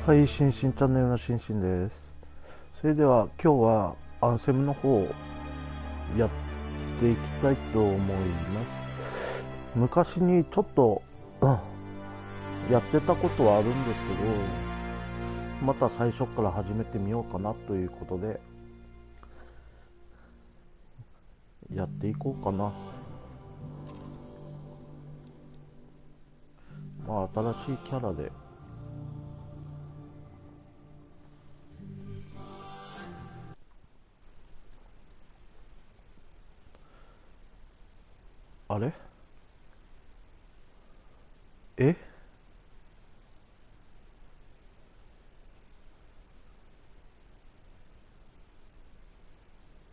はい、チャンネルのしんです。それでは今日はアンセムの方をやっていきたいと思います。昔にちょっと、やってたことはあるんですけど、また最初から始めてみようかなということでやっていこうかな。まあ新しいキャラであれえ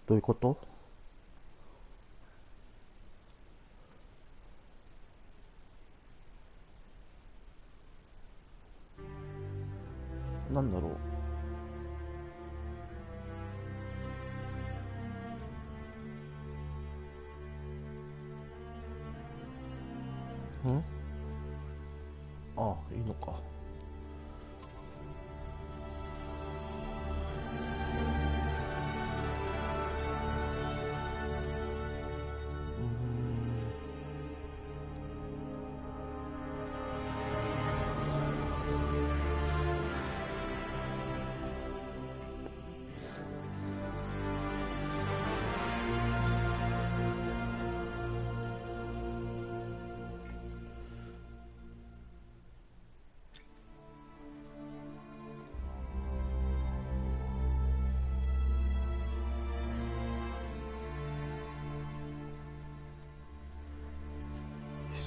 どういうこと？なんだろああ、いいのか。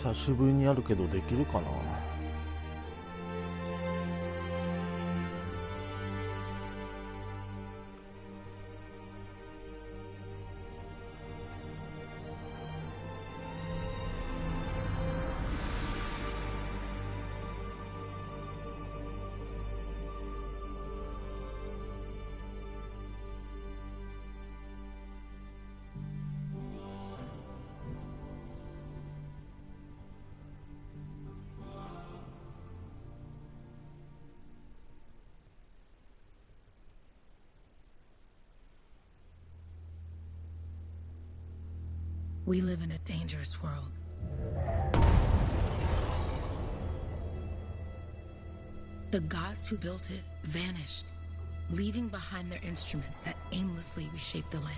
久しぶりにやるけどできるかな。We live in a dangerous world. The gods who built it vanished, leaving behind their instruments that aimlessly reshape the land.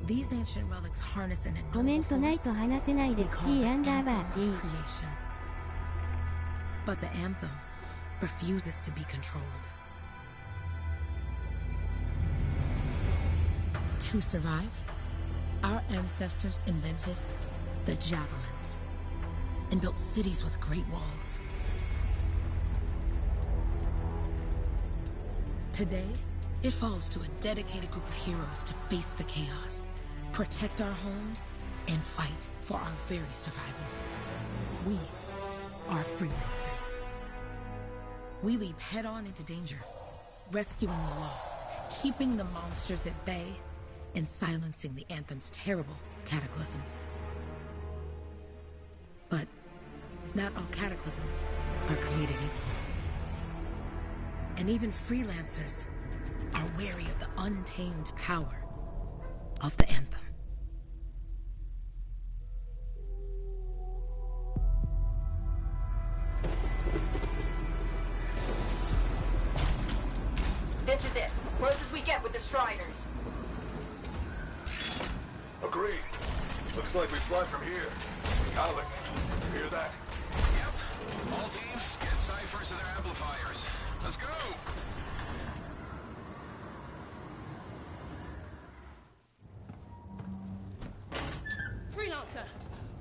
These ancient relics harness an enormous force we call the Anthem of creation. But the Anthem refuses to be controlled. To survive, our ancestors invented the javelins and built cities with great walls. Today, it falls to a dedicated group of heroes to face the chaos, protect our homes, and fight for our very survival. We are freelancers. We leap head-on into danger, rescuing the lost, keeping the monsters at bay, and silencing the Anthem's terrible cataclysms. But not all cataclysms are created equal. And even freelancers are wary of the untamed power of the Anthem. This is it. Close as we get with the Striders. Agreed. Looks like we fly from here. Alec, you hear that? Yep. All teams, get ciphers to their amplifiers. Let's go! Freelancer!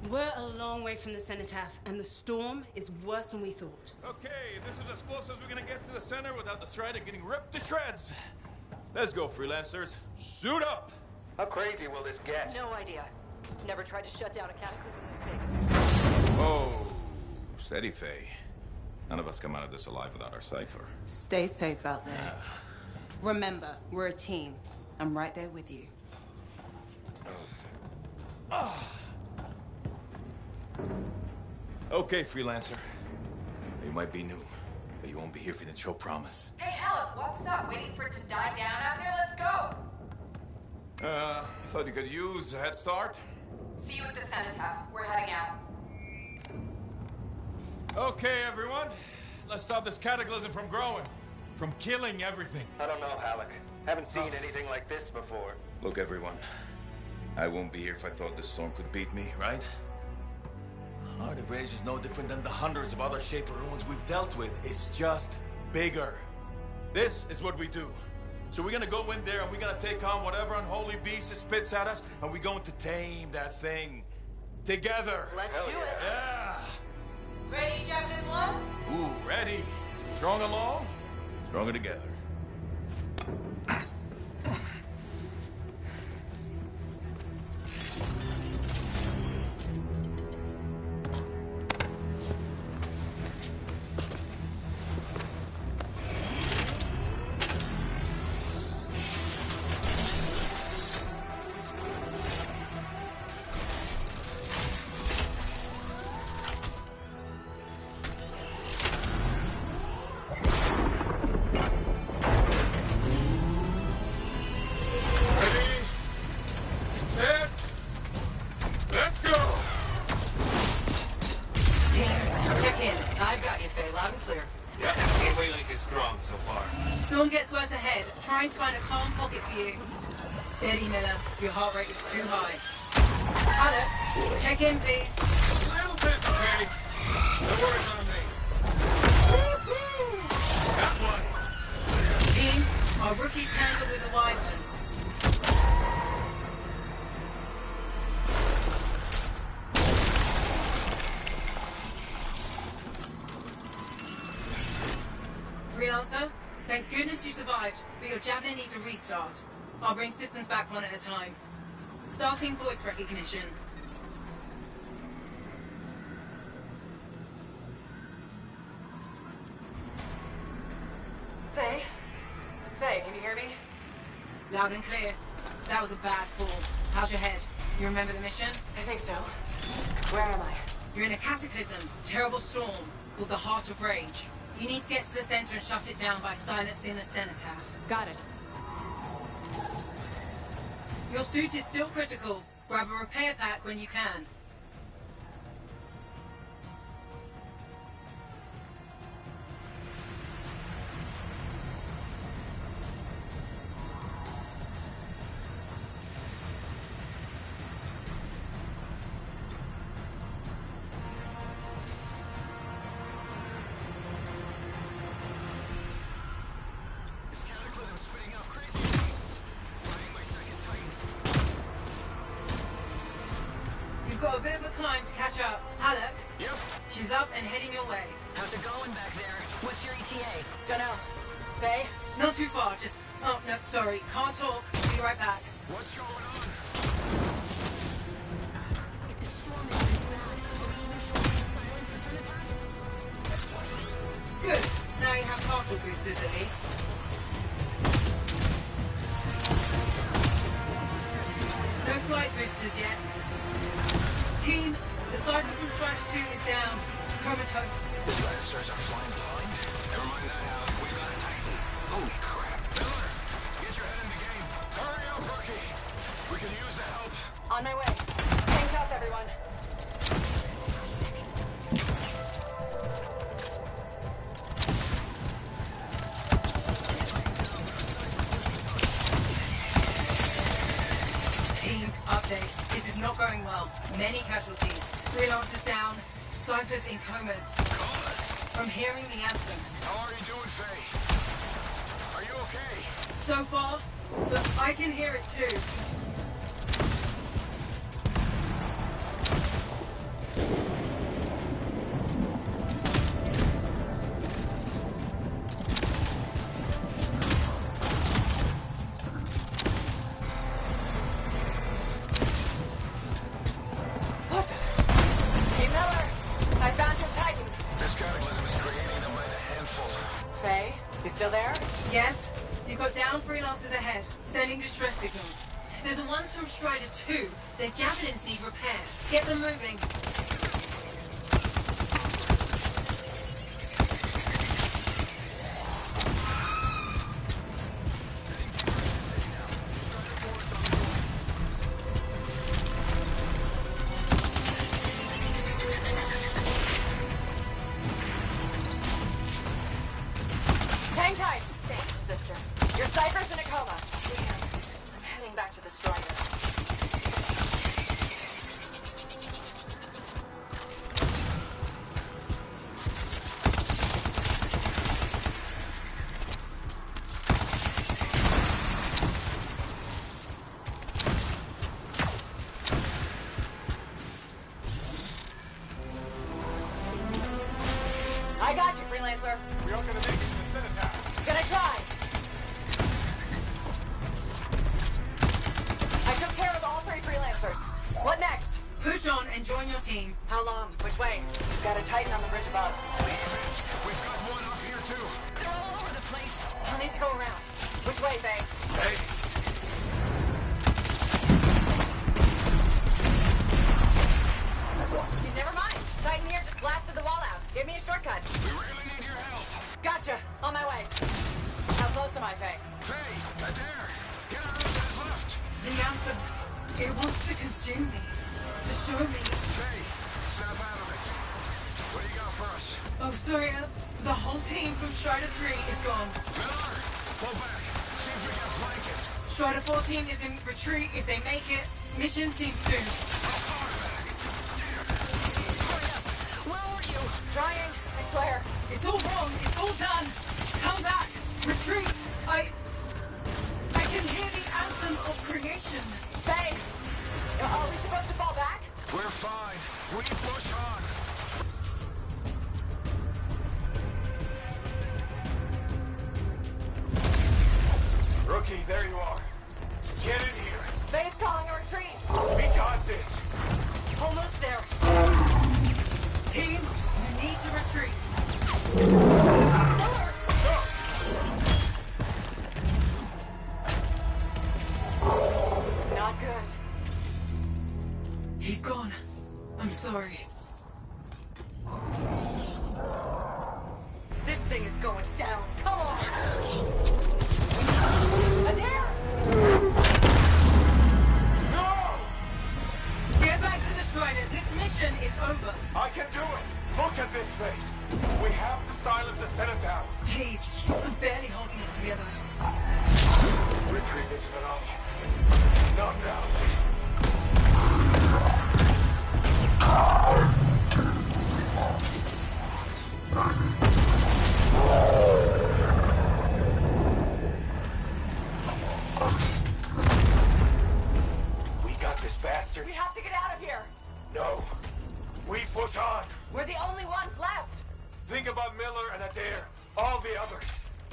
We're a long way from the cenotaph, and the storm is worse than we thought. Okay, this is as close as we're gonna get to the center without the Strider getting ripped to shreds. Let's go, freelancers. Suit up! How crazy will this get? No idea. Never tried to shut down a cataclysm this big. Oh, steady, Faye. None of us come out of this alive without our cipher. Stay safe out there. Remember, we're a team. I'm right there with you. Okay, freelancer. You might be new, but you won't be here if you didn't show promise. Hey, Helen, what's up? Waiting for it to die down out there? Let's go! Thought you could use a head start. See you at the cenotaph. We're heading out. Okay, everyone. Let's stop this cataclysm from growing. From killing everything. I don't know, Halleck. Haven't seen anything like this before. Look, everyone. I won't be here if I thought this storm could beat me, right? Heart of Rage is no different than the hundreds of other Shaper ruins we've dealt with. It's just bigger. This is what we do. So we're gonna go in there and we're gonna take on whatever unholy beast it spits at us, and we're going to tame that thing. Together. Let's do it. Yeah. Ready, Javelin 1? Ooh, ready. Strong along, stronger together. Storm gets worse ahead. Trying to find a calm pocket for you. Steady, Miller. Your heart rate is too high. Alec, check in, please. A little bit, okay? No worries on me. Got one. Team, our rookies handled with a wyvern. Freelancer, thank goodness you survived, but your Javelin needs a restart. I'll bring systems back one at a time. Starting voice recognition. Faye? Faye, can you hear me? Loud and clear. That was a bad fall. How's your head? You remember the mission? I think so. Where am I? You're in a cataclysm, terrible storm, called the Heart of Rage. You need to get to the center and shut it down by silencing the cenotaph. Got it. Your suit is still critical. Grab a repair pack when you can. You've got a bit of a climb to catch up. Halleck? Yep. She's up and heading your way. How's it going back there? What's your ETA? Don't know. Faye? Not too far, just... Oh, no, sorry. Can't talk. Be right back. What's going on? Good. Now you have partial boosters at least. No flight boosters yet. Team, the Cypher from Strider 2 is down. Comatose. The Lancers are flying blind? Never mind that, Alec. We got a Titan. Holy crap. Miller, get your head in the game. Hurry up, rookie. We can use the help. On my way. Hang tough, everyone. Team, update. This is not going well. Many casualties. Freelancers down. Cyphers in comas. Comas? From hearing the anthem. How are you doing, Faye? Are you okay? So far, but I can hear it too. What the? Hey, Miller! I found your Titan! This cataclysm is creating them by the handful. Faye? You still there? Yes? You've got down freelancers ahead, sending distress signals. They're the ones from Strider 2. Their javelins need repair. Get them moving. Booker's in a coma. Damn. I'm heading back to the Strider. I got you, freelancer. We aren't gonna make it to the cenotaph. Gonna try. I took care of all 3 freelancers. What next? Push on and join your team. How long? Which way? Got a Titan on the bridge above. Leave it. We've got one up here too. They're all over the place. I'll need to go around. Which way, Faye? Hey, Never mind. Titan here just blasted the wall out. Give me a shortcut. we really need your help. Gotcha. On my way. How close am I, Faye? Faye, Adair, get out of that left. The Anthem. It wants to consume me. To show me. Faye, snap out of it. What do you got for us? Oh, sorry. The whole team from Strider 3 is gone. Miller, pull back. See if we can flank it. Strider 14 is in retreat. If they make it, mission seems doomed. Where are you? Trying. I swear. It's all wrong. It's all done. Come back. Retreat. I can hear the anthem of creation. Faye! Are we supposed to fall back? We're fine. We push on. Rookie, there you are. Get in here. Faye's calling a retreat. We got this. Almost there. Team, you need to retreat. Miller! Not good. He's gone. I'm sorry. This thing is going down. Come on! Adair! No! Get back to the Strider. This mission is over. I can do it. Look at this thing. We have to silence the cenotaph. Please. I'm barely holding it together. Retreat isn't an option. Not now. We got this bastard. We have to get out of here. No. We push on. We're the only ones left. Think about Miller and Adair. All the others.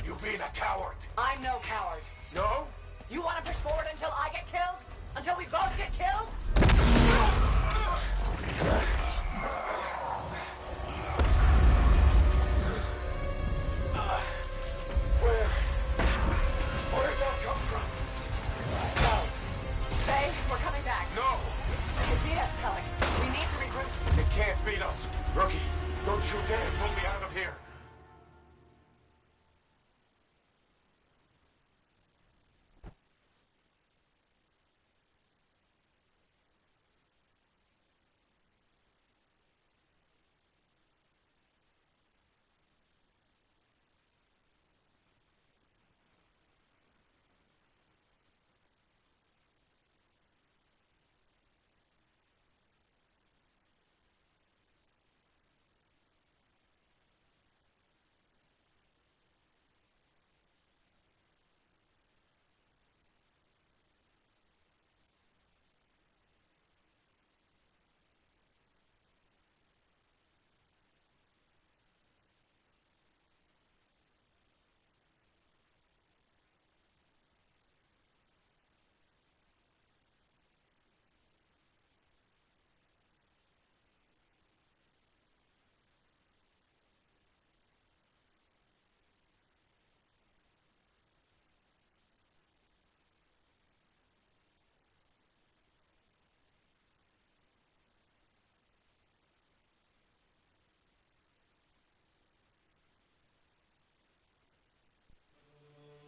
You being a coward. I'm no coward. No? You want to push forward until I get killed? Until we both get killed? Where'd that come from? No. Faye, we're coming back. No. You beat us, Helen. We need to regroup. It can't beat us. Rookie, don't you dare pull me out of here.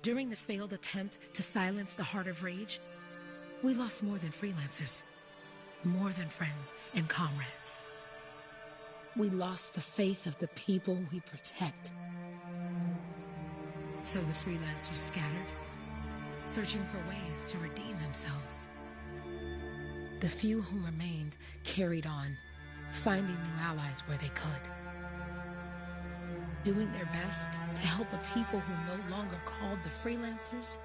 During the failed attempt to silence the Heart of Rage, we lost more than freelancers, more than friends and comrades. We lost the faith of the people we protect. So the freelancers scattered, searching for ways to redeem themselves. The few who remained carried on, finding new allies where they could, doing their best to help a people who no longer called the freelancers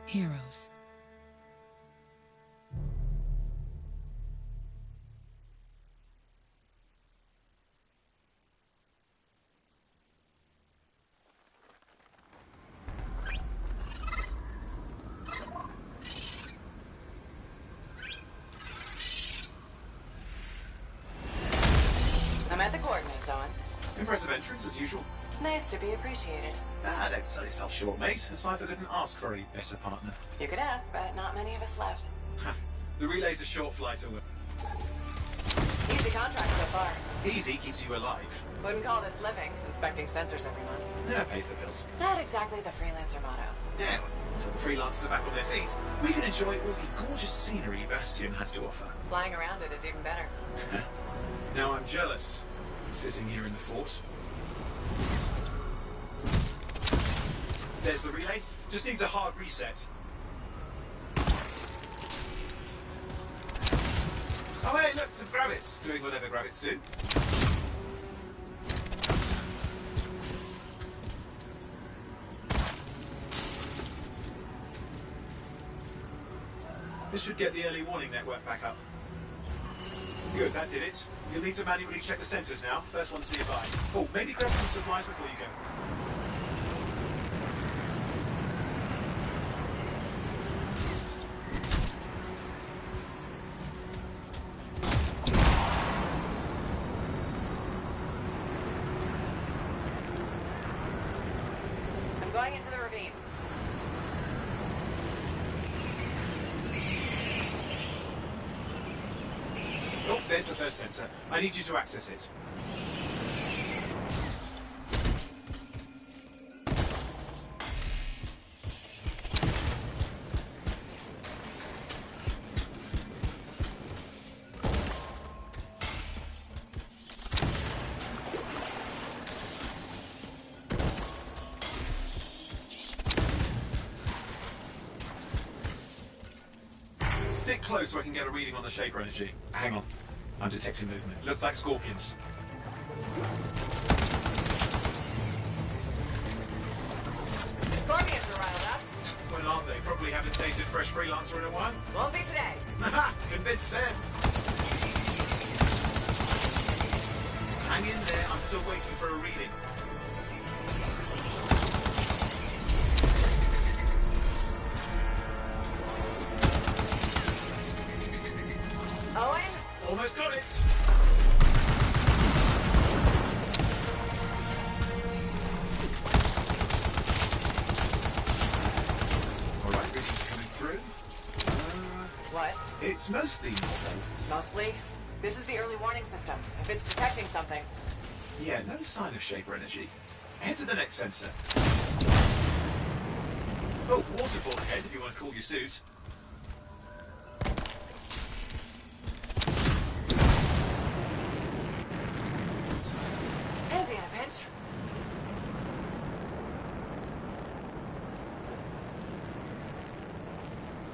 heroes. I'm at the coordinates, Owen. Impressive entrance, as usual. Nice to be appreciated. Ah, don't sell yourself short, mate. A cipher couldn't ask for a better partner. You could ask, but not many of us left. The relay's a short flight away. Easy contract so far. Easy keeps you alive. Wouldn't call this living, inspecting sensors every month. Yeah, pays the bills. Not exactly the freelancer motto. Yeah, so the freelancers are back on their feet. We can enjoy all the gorgeous scenery Bastion has to offer. Flying around it is even better. Now I'm jealous, sitting here in the fort. There's the relay. Just needs a hard reset. Oh hey, look, some grabbits. Doing whatever grabbits do. This should get the early warning network back up. Good, that did it. You'll need to manually check the sensors now. First one's nearby. Oh, maybe grab some supplies before you go. I'm going into the ravine. Oh, there's the first sensor. I need you to access it. Stick close so I can get a reading on the Shaper energy. Hang on. I'm detecting movement. Looks like scorpions. Scorpions are riled up. Well, aren't they? Probably haven't tasted fresh freelancer in a while. Won't be today. Aha! Convinced them. Hang in there. I'm still waiting for a reading. Owen? Almost got it. All right, readings coming through. What? It's mostly normal. Mostly? This is the early warning system. If it's detecting something. Yeah, no sign of Shaper energy. Head to the next sensor. Oh, waterfall ahead if you want to cool your suit. Handy in a pinch.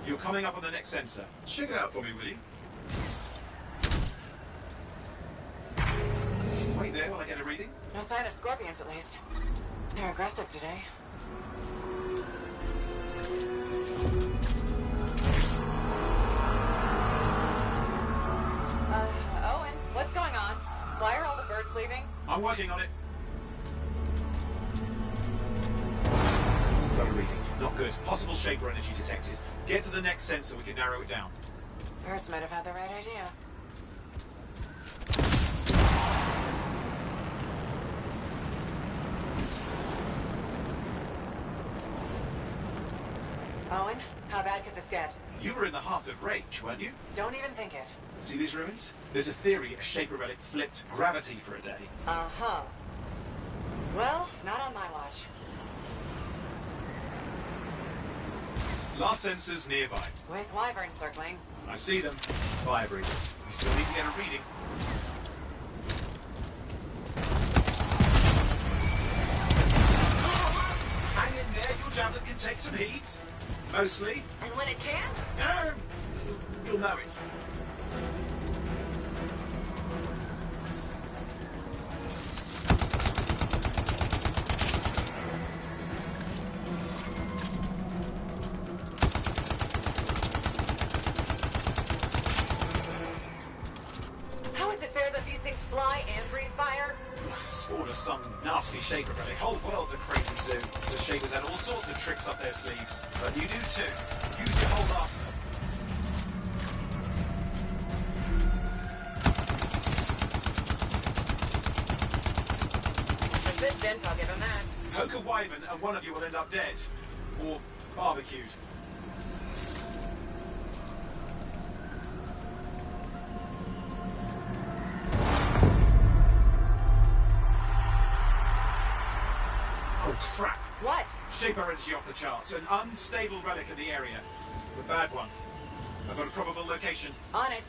You're coming up on the next sensor. Check it out for me, will you? Wait there while I get a reading. No sign of scorpions, at least. They're aggressive today. Owen, what's going on? Why are all the birds leaving? I'm working on it. Got a reading. Not good. Possible Shaper energy detected. Get to the next sensor, we can narrow it down. Birds might have had the right idea. Owen, how bad could this get? You were in the heart of rage, weren't you? Don't even think it. See these ruins? There's a theory a Shaper relic flipped gravity for a day. Uh-huh. Well, not on my watch. Last sensor's nearby. With wyverns circling. I see them. Fire breathers. We still need to get a reading. Hang in there, you'll javelin can take some heat. Mostly. And when it can't? You'll know it. How is it fair that these things fly and breathe fire? Spawn of some nasty shaper relic. Whole world's a crazy zoo. The shapers had all sorts of tricks up their sleeves. But you do too. Use your whole arsenal. Resistant, I'll give him that. Poke a wyvern and one of you will end up dead. Or barbecued. Oh crap! What? Shaper energy off the charts. An unstable relic in the area. The bad one. I've got a probable location. On it.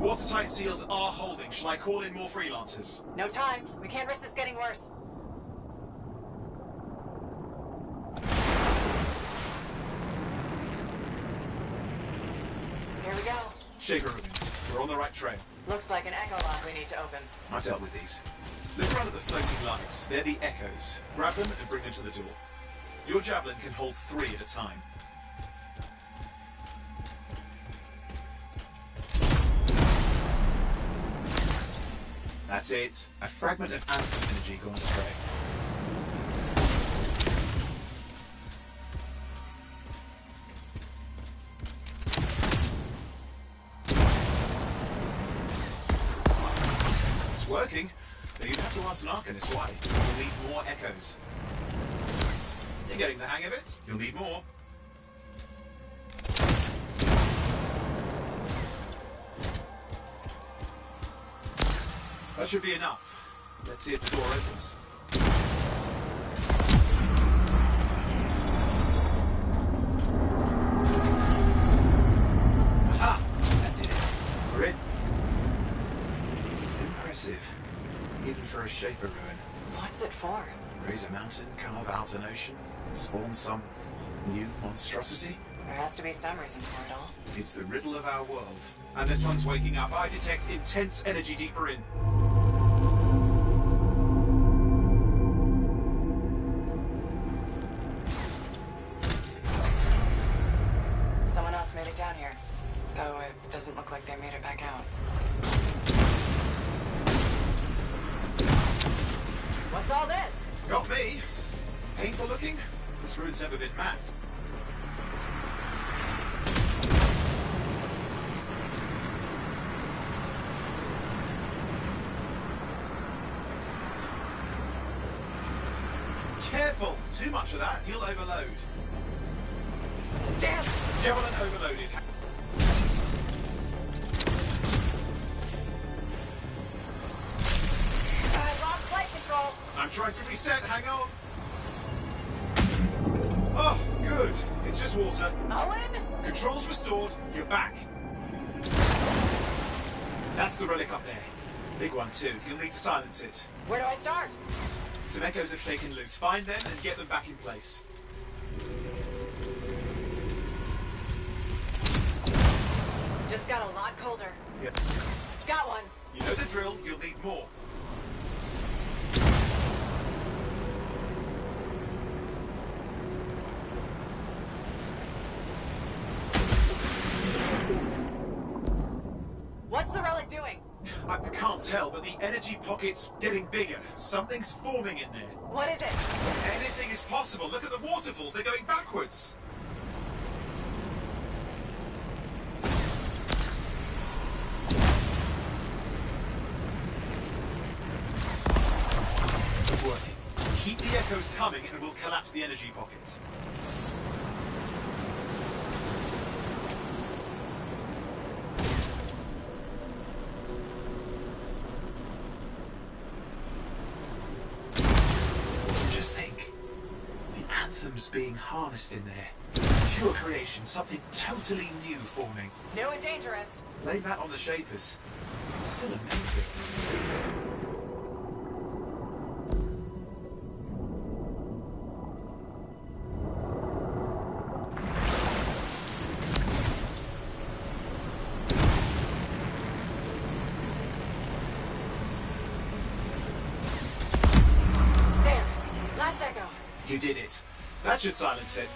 Watertight seals are holding. Shall I call in more freelancers? No time. We can't risk this getting worse. Here we go. Shaper ruins. We're on the right trail. Looks like an echo line we need to open. I've dealt with these. Look around at the floating lights. They're the echoes. Grab them and bring them to the door. Your javelin can hold 3 at a time. That's it. A fragment of Anthem energy gone astray. It's working, but you'd have to ask an Arcanist why. You'll need more echoes. You're getting the hang of it. You'll need more. That should be enough. Let's see if the door opens. Aha! That did it. We're in. Impressive. Even for a shaper ruin. What's it for? Raise a mountain, carve out an ocean, spawn some new monstrosity. There has to be some reason for it all. It's the riddle of our world. And this one's waking up. I detect intense energy deeper in. Someone else made it down here. Though it doesn't look like they made it back out. What's all this? Got me. Painful looking? This ruin's never been mapped. Careful! Too much of that, you'll overload. Damn! Javelin overloaded. I lost flight control. I'm trying to reset, hang on. Oh, good. It's just water. Owen? Controls restored, you're back. That's the relic up there. Big one too, you'll need to silence it. Where do I start? Some echoes have shaken loose. Find them and get them back in place. Just got a lot colder. Yep. Got one. You know the drill, you'll need more. What's the relic doing? I can't tell, but the energy pocket's getting bigger. Something's forming in there. What is it? Anything is possible. Look at the waterfalls, they're going backwards. It's working. Keep the echoes coming and we'll collapse the energy pocket. Just think. The Anthem's being harnessed in there. pure creation, something totally new for me. New and dangerous. Lay that on the shapers. It's still amazing. There. Last echo. You did it. That should silence it.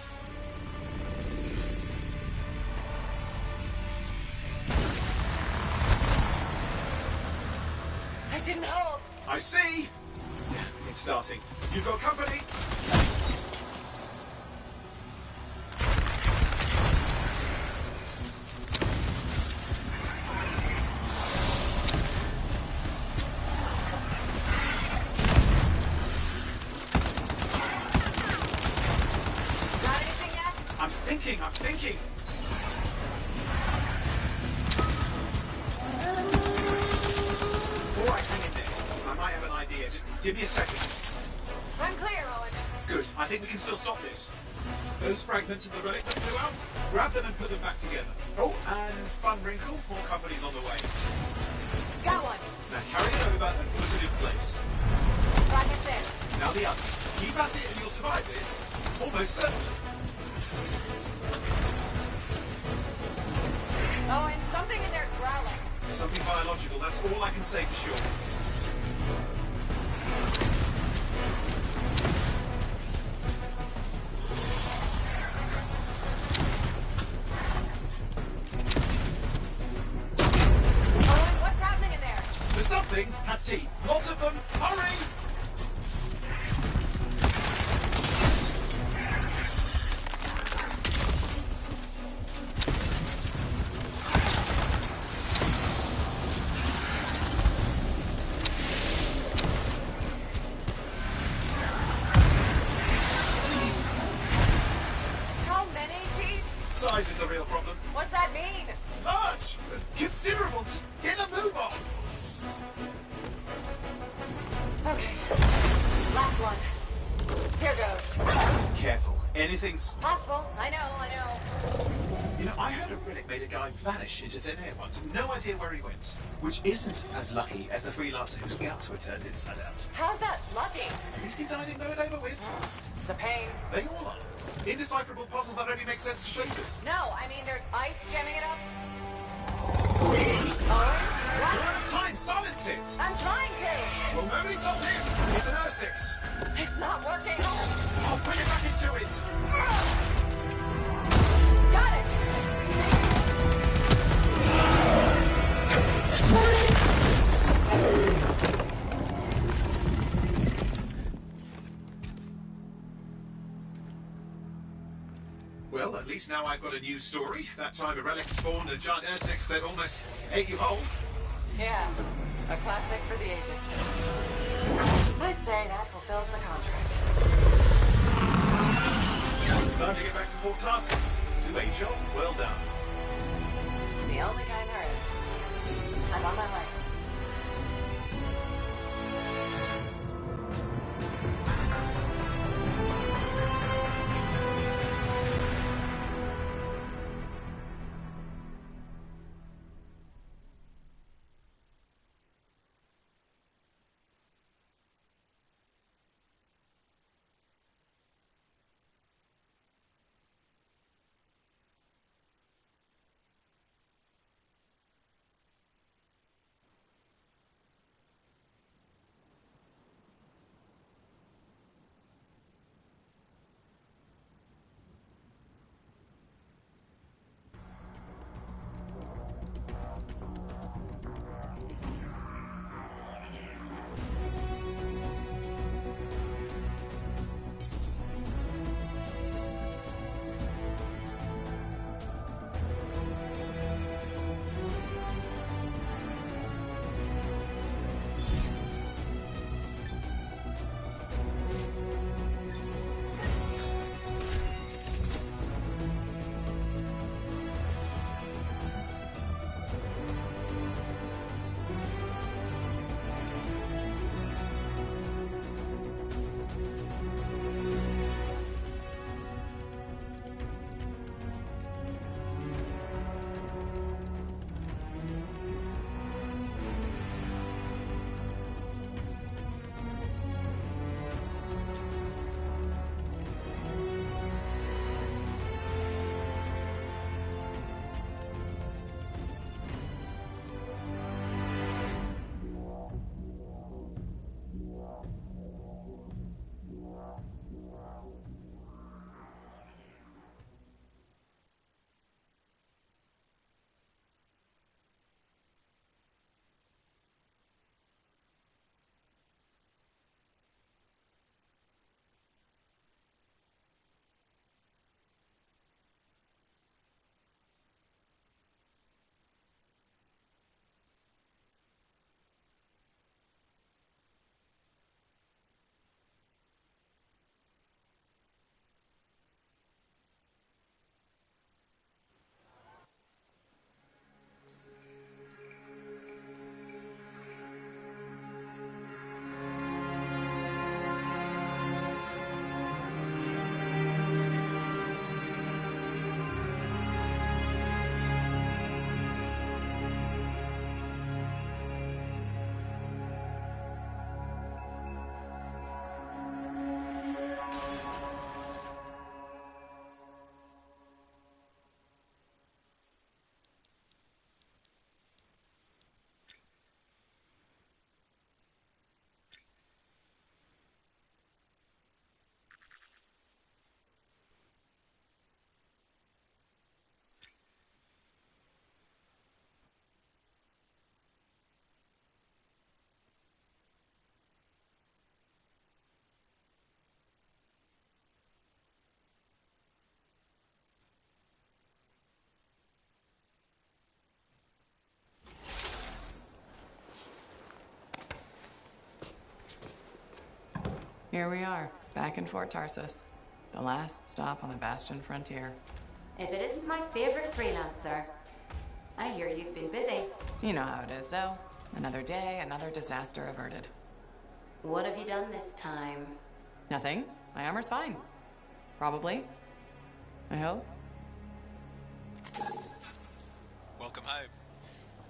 I didn't hold. I see! It's starting. You've got company! Got anything yet? I'm thinking! Alright, hang in there. I might have an idea. Just give me a second. I'm clear, Owen. Good. I think we can still stop this. Those fragments of the relic that flew out, grab them and put them back together. Oh, and fun wrinkle, more company's on the way. Got one. Now carry it over and put it in place. Rockets in. Now the others. Keep at it and you'll survive this. Almost certainly. Owen, something in there's growling. Something biological, that's all I can say for sure. Owen, what's happening in there? The something has teeth. Lots of them. Hurry! How many teeth? Size is the real problem. What's that mean? Large! Considerable! Just get a move on! Okay. Last one. Here goes. Careful. Anything's... Possible. I know. You know, I heard a relic made a guy vanish into thin air once. No idea where he went. Which isn't as lucky as the freelancer whose guts were turned inside out. How's that lucky? At least he died and got it over with. This is a pain. They all are. Indecipherable puzzles that only make sense to shapers. No, I mean there's ice jamming it up. Owen? We're What? out of time! Silence it! I'm trying to. Well, nobody told him! It's an R6! It's not working. Oh, put it back into it! Got it. Well, at least now I've got a new story. That time a relic spawned a giant R6 that almost ate you whole. Yeah, a classic for the ages. I'd say that fulfills the contract. Time to get back to Fort Tarsus. 2-8 job, well done. The only kind there is. I'm on my way. Here we are, back in Fort Tarsus. The last stop on the Bastion frontier. If it isn't my favorite freelancer. I hear you've been busy. You know how it is, though. Another day, another disaster averted. What have you done this time? Nothing. My armor's fine. Probably. I hope. Welcome home.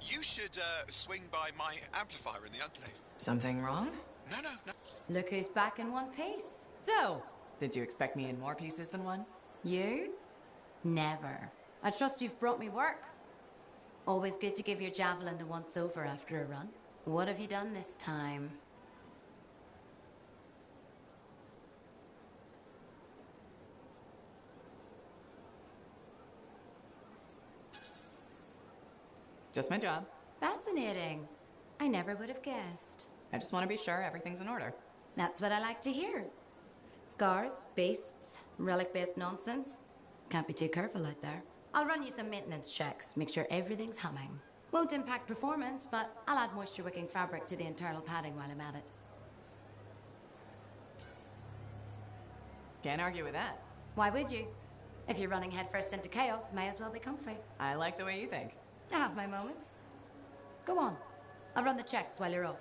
You should swing by my amplifier in the Enclave. Something wrong? No. Look who's back in one piece. So, did you expect me in more pieces than one? You? Never. I trust you've brought me work. Always good to give your javelin the once-over after a run. What have you done this time? Just my job. Fascinating. I never would have guessed. I just want to be sure everything's in order. That's what I like to hear. Scars, beasts, relic-based nonsense. Can't be too careful out there. I'll run you some maintenance checks, make sure everything's humming. Won't impact performance, but I'll add moisture-wicking fabric to the internal padding while I'm at it. Can't argue with that. Why would you? If you're running headfirst into chaos, may as well be comfy. I like the way you think. I have my moments. Go on. I'll run the checks while you're off.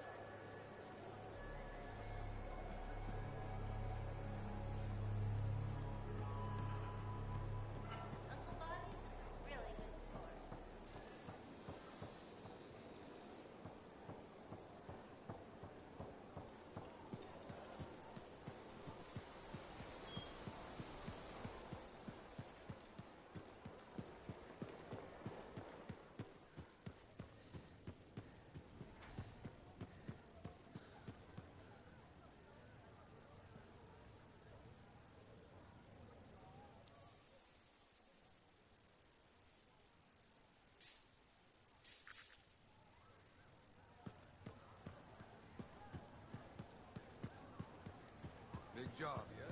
Big job, yes?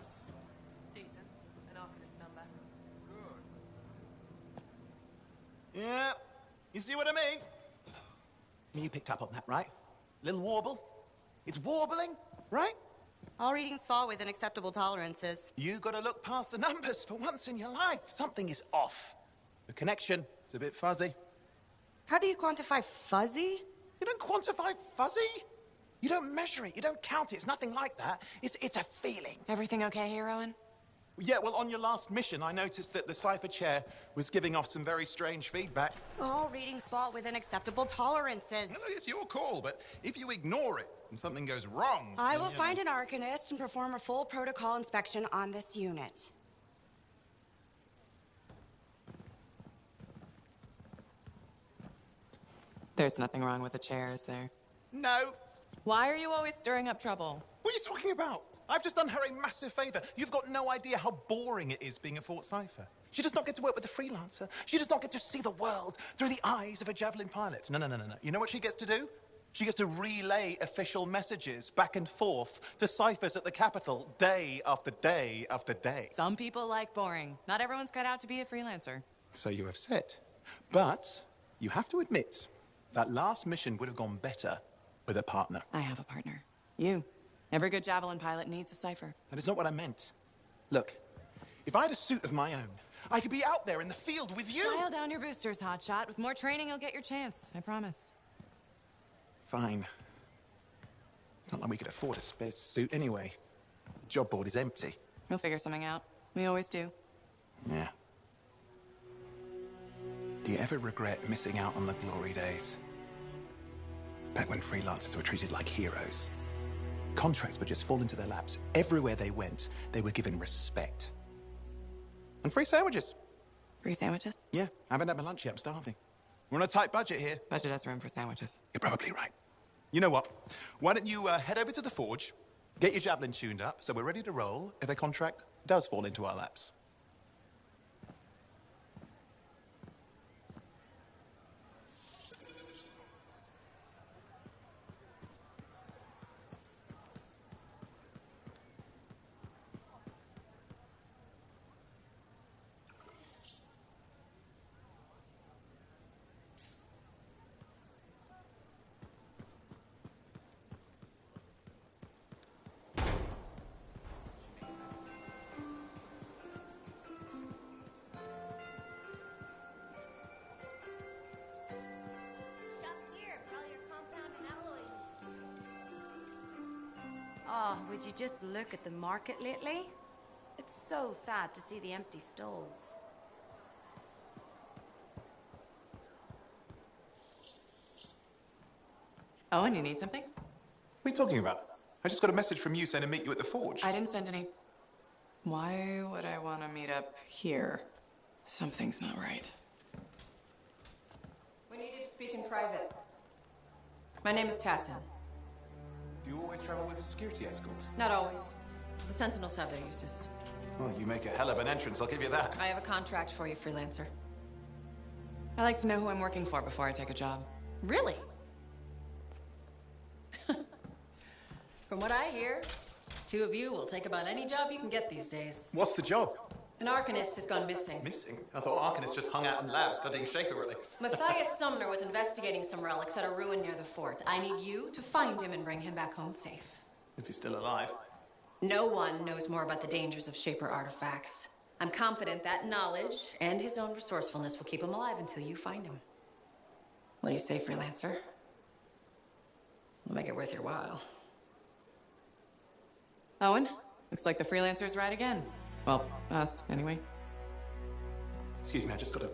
Decent. An Arcanist number. Good. Yeah, you see what I mean? You picked up on that, right? Little warble? It's warbling, right? All readings fall within acceptable tolerances. You gotta look past the numbers for once in your life. Something is off. The connection is a bit fuzzy. How do you quantify fuzzy? You don't quantify fuzzy? You don't measure it, you don't count it, it's nothing like that. It's a feeling. Everything okay here, Owen? Yeah, well, on your last mission, I noticed that the cipher chair was giving off some very strange feedback. All readings fall within acceptable tolerances. No, it's your call, but if you ignore it and something goes wrong... I will find an Arcanist and perform a full protocol inspection on this unit. There's nothing wrong with the chair, is there? No. Why are you always stirring up trouble? What are you talking about? I've just done her a massive favor. You've got no idea how boring it is being a Fort Cipher. She does not get to work with a freelancer. She does not get to see the world through the eyes of a javelin pilot. No. You know what she gets to do? She gets to relay official messages back and forth to ciphers at the Capitol day after day after day. Some people like boring. Not everyone's cut out to be a freelancer. So you have said. But you have to admit, that last mission would have gone better with a partner. I have a partner. You. Every good javelin pilot needs a cipher. That is not what I meant. Look, if I had a suit of my own, I could be out there in the field with you. Dial down your boosters, hotshot. With more training, you'll get your chance. I promise. Fine. Not like we could afford a spare suit anyway. The job board is empty. We'll figure something out. We always do. Yeah. Do you ever regret missing out on the glory days? Back when freelancers were treated like heroes. Contracts would just fall into their laps. Everywhere they went, they were given respect. And free sandwiches. Free sandwiches? Yeah, I haven't had my lunch yet. I'm starving. We're on a tight budget here. Budget has room for sandwiches. You're probably right. You know what? Why don't you head over to the forge, get your javelin tuned up, so we're ready to roll if a contract does fall into our laps. Oh, would you just look at the market lately? It's so sad to see the empty stalls. Owen, you need something? What are you talking about? I just got a message from you saying to meet you at the forge. I didn't send any. Why would I want to meet up here? Something's not right. We needed to speak in private. My name is Tassin. Do you always travel with a security escort? Not always. The Sentinels have their uses. Well, you make a hell of an entrance, I'll give you that. I have a contract for you, freelancer. I like to know who I'm working for before I take a job. Really? From what I hear, two of you will take about any job you can get these days. What's the job? An Arcanist has gone missing. Missing? I thought Arcanists just hung out in labs studying Shaper relics. Matthias Sumner was investigating some relics at a ruin near the fort. I need you to find him and bring him back home safe. If he's still alive. No one knows more about the dangers of Shaper artifacts. I'm confident that knowledge and his own resourcefulness will keep him alive until you find him. What do you say, freelancer? We'll make it worth your while. Owen, looks like the freelancer's right again. Well, us, anyway. Excuse me, I just got to...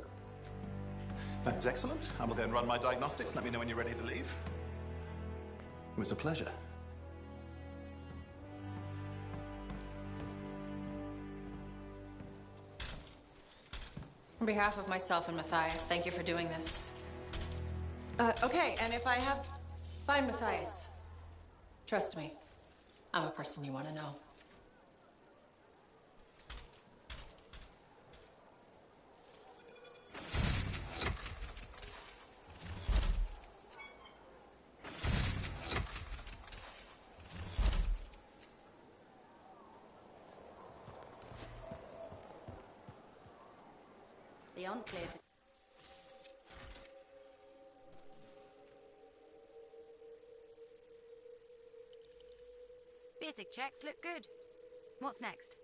That is excellent. I will go and run my diagnostics. Let me know when you're ready to leave. It was a pleasure. On behalf of myself and Matthias, thank you for doing this. Okay, and if I have... Find Matthias. Trust me, I'm a person you want to know. The Enclave. Basic checks look good. What's next?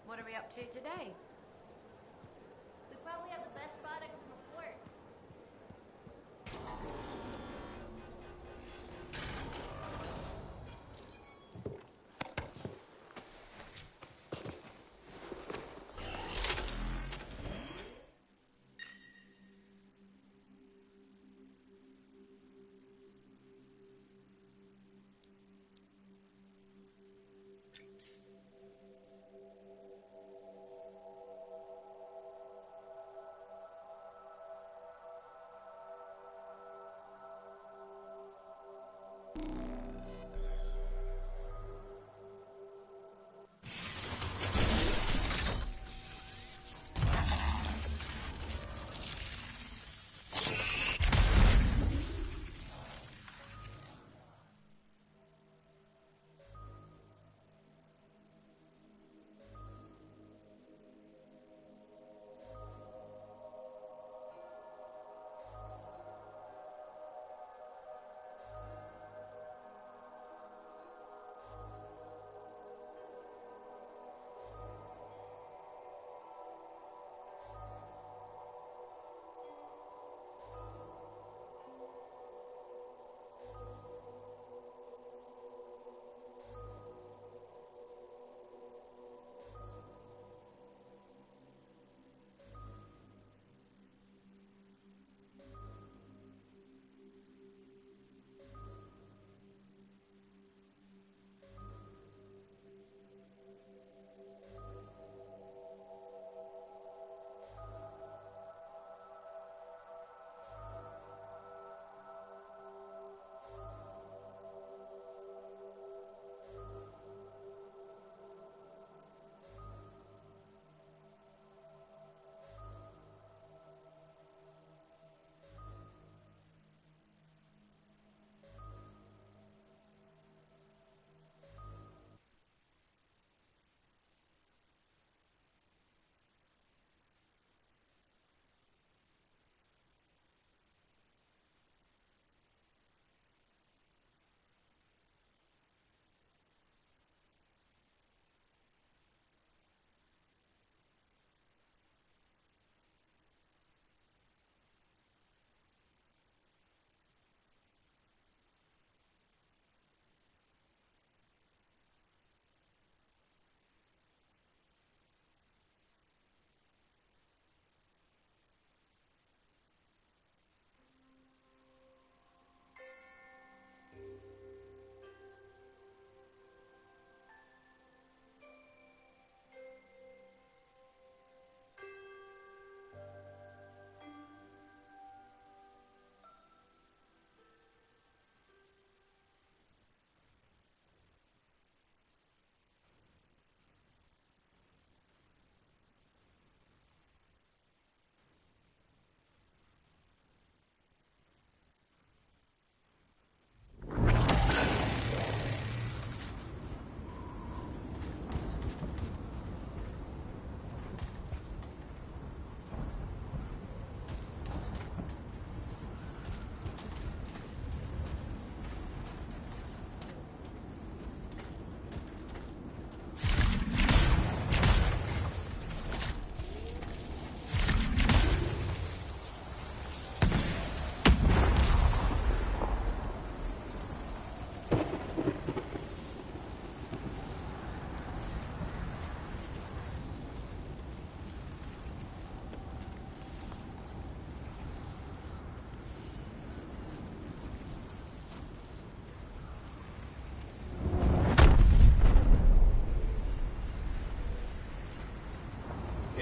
What are we up to today? We probably have the best products in the fort.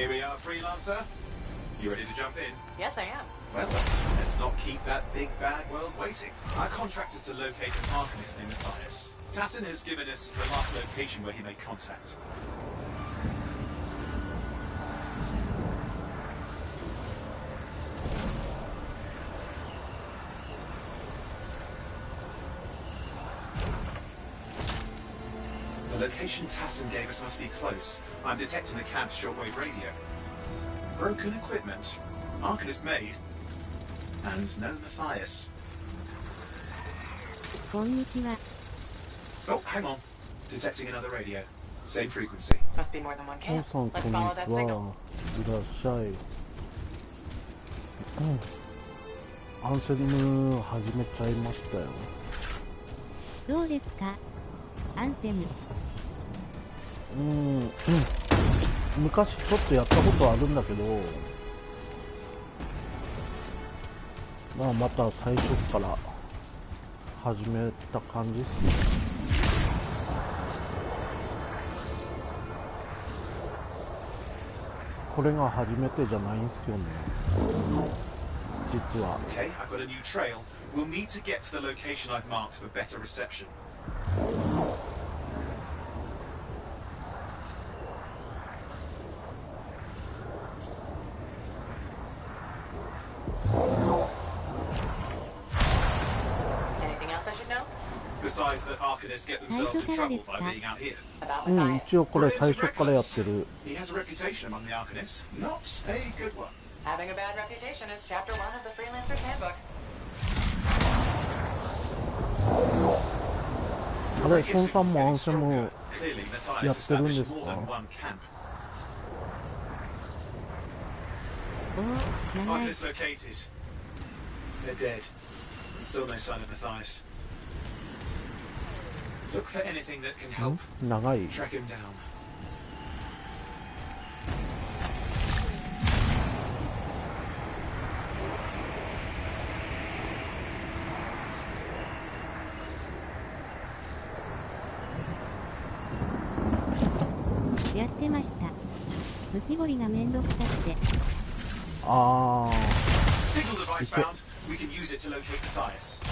Here we are, freelancer. You ready to jump in? Yes, I am. Well, let's not keep that big bad world waiting. Our contract is to locate an arcanist named Matthias. Tassin has given us the last location where he made contact. The location Tassin gave us must be close. I'm detecting the camp's shortwave radio. Broken equipment. Arcanist made. And no Matthias. こんにちは。 Oh, hang on. Detecting another radio. Same frequency. Must be more than one コン camp. さん、こん Let's にち follow that は。 signal. いらっしゃい。アンセルム始めちゃいましたよ。どうですかアンセム。昔ちょっとやったことあるんだけど、まあまた最初から始めた感じですね。これが初めてじゃないんすよね、実は。 Okay, I've got a new trail. We'll need to get to the location I've marked for better reception. Anything else I should know? Besides that arcanists get themselves in trouble by being out here. About うん、 Matthias. 一応これ最初からやってる。 He has a reputation among the arcanists. Not a good one. Having a bad reputation is chapter 1 of the Freelancer's Handbook. あれ、孫さんもアンセム Clearly, や Matthias ってるんです established more か？ than one camp. おお、長い。 Arcanists located. They're dead. Still no sign of Matthias. Look for anything that can help 長い。 track him down. やってました。浮き彫りがめんどくさくて。あー。 Signal device found. We can use it to locate Matthias.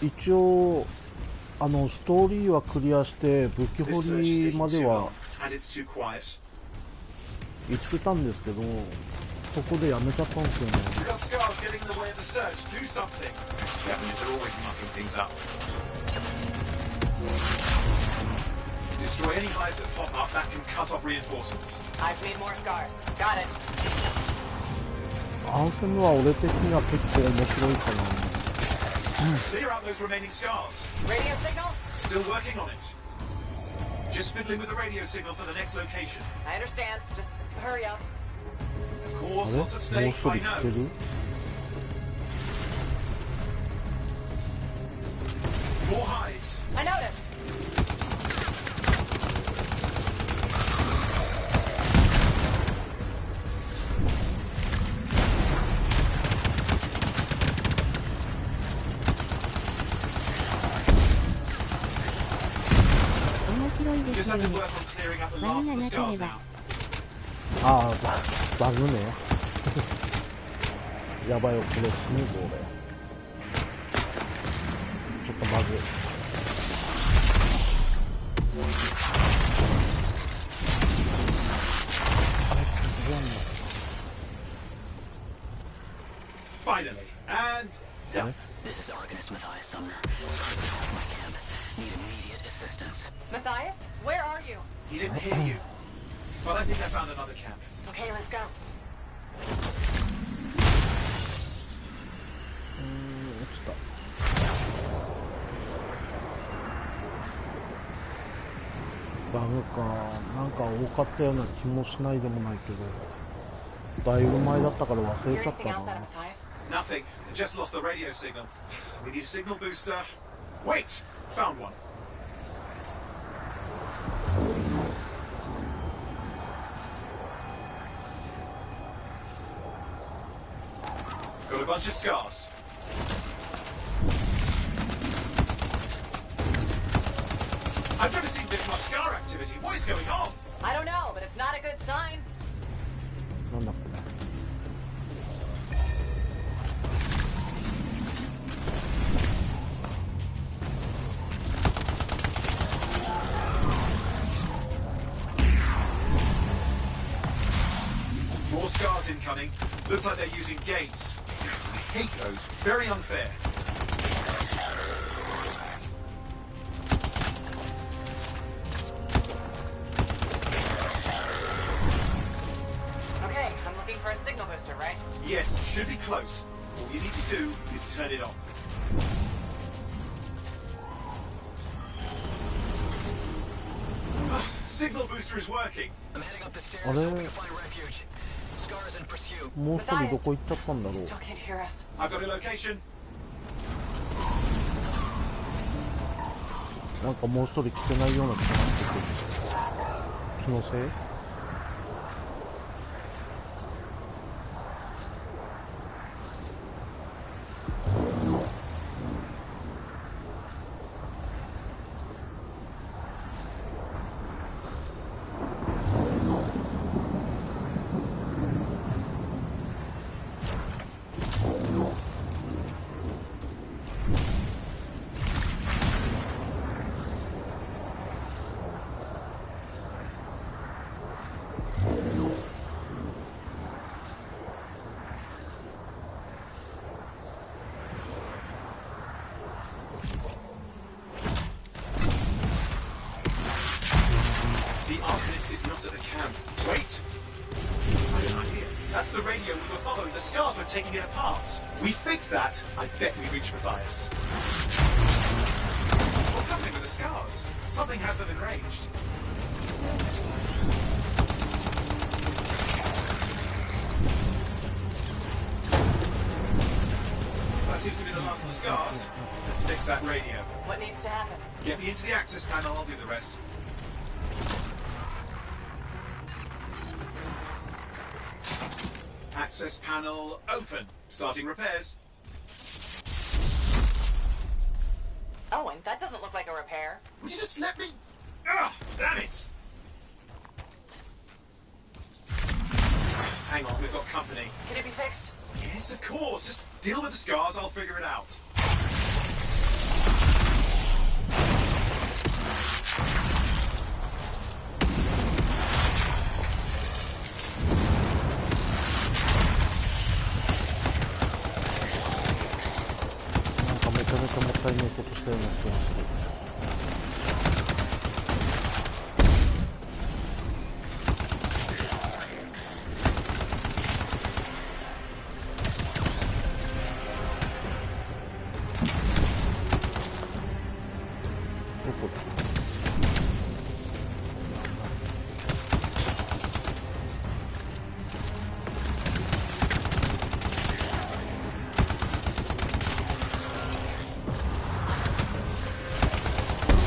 一応ストーリーはクリアして武器 This 掘 search り is taking まで too は long, and it's too quiet. 行ってたんですけど、そこでやめちゃったんですよね。 We've got scars getting in the way of the search. Do something. Scavengers are always mucking things up. Destroy any hives that pop up. That can cut off reinforcements. Eyes need more scars. Got it. アンセムは俺的には結構面白いかな。Clear out those remaining scars. Radio signal? Still working on it. Just fiddling with the radio signal for the next location. I understand. Just hurry up. Of あ course, れ？ lots of もう stake, 一人 I 来て know. る？ More hives. I noticed. Just have to work on clearing out the last of the scars now. ああ、バグね。やばいよ、これ死ぬぞ俺。ちょっとバグ。あれ、崩れんの。 Finally, and done. This is Arcanist Matthias Sumner. Scars have attacked my camp. Need immediate assistance. Matthias, where are you? He didn't hear you. But I think I found another camp. Okay, let's go. 落ちた。バグか。なんか多かったような気もしないでもないけど。だいぶ前だったから忘れ Hear ちゃっ anything た else out な of。Matthias? Nothing. Just lost the radio signal. We need a signal booster. Wait! Found one. Got a bunch of scars. I've never seen this much scar activity. What is going on? I don't know, but it's not a good sign. なんだっけな。More scars incoming. Looks like they're using gates. I hate those. Very unfair. Okay, I'm looking for a signal booster, right? Yes, should be close. All you need to do is turn it on. Signal booster is working. I'm heading up the stairs, あれ hoping to find refuge. Scars in pursuit. もう一人どこ行っちゃったんだろう。 Still can't hear us. I've got a location. なんかもう一人来てないような気がしてくる。気のせい？The Arcanist is not at the camp. Wait! I have an idea. That's the radio we were following. The scars were taking it apart. We fix that, I bet we reach Matthias. What's happening with the scars? Something has them enraged. That seems to be the last of the scars. Let's fix that radio. What needs to happen? Get me into the access panel, I'll do the rest. Access panel open. Starting repairs. Owen, that doesn't look like a repair. Would you just let me? Ugh, damn it! Hang on, we've got company. Can it be fixed? Yes, of course. Just deal with the scars, I'll figure it out.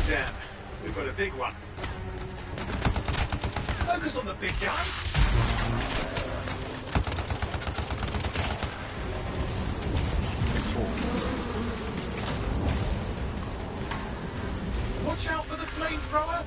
Damn, we've got a big one. Focus on the big guy. Watch out for the flamethrower.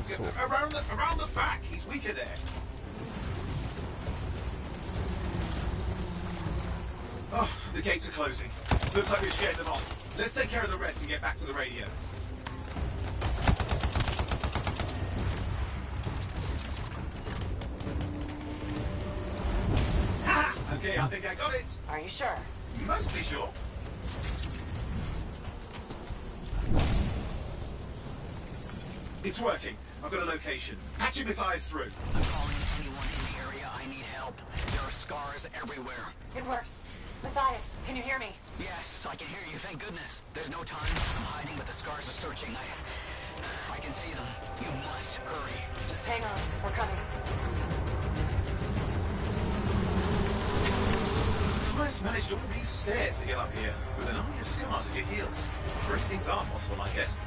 Go around him, around the back. He's weaker there. Oh, the gates are closing. Looks like we've scared them off. Let's take care of the rest and get back to the radio. Ha! Okay, I think I got it. Are you sure? Mostly sure. It's working. I've got a location. Patching Matthias through. I'm calling anyone in the area. I need help. There are scars everywhere. It works. Matthias, can you hear me? Yes, I can hear you. Thank goodness. There's no time. I'm hiding, but the scars are searching. I can see them. You must hurry. Just hang on. We're coming. guys managed all these stairs to get up here with an army of scars at your heels. Great things are possible, I guess.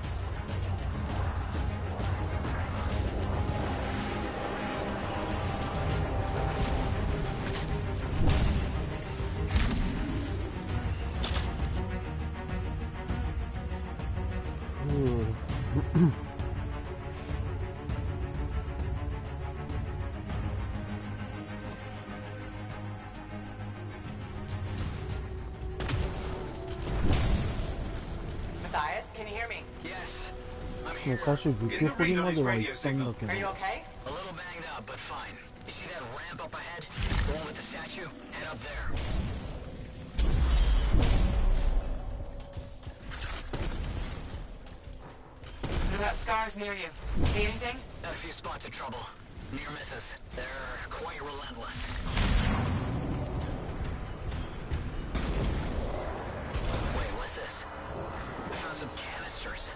Matthias, can you hear me? Yes. I'm here. 昔武器掘りまでは行ったんだけど Are you okay? A little banged up, but fine. You see that ramp up ahead? The one with the statue? Head up there. What about scars near you? See anything? Got a few spots of trouble. Near misses. They're quite relentless. Wait, what's this? I found some canisters.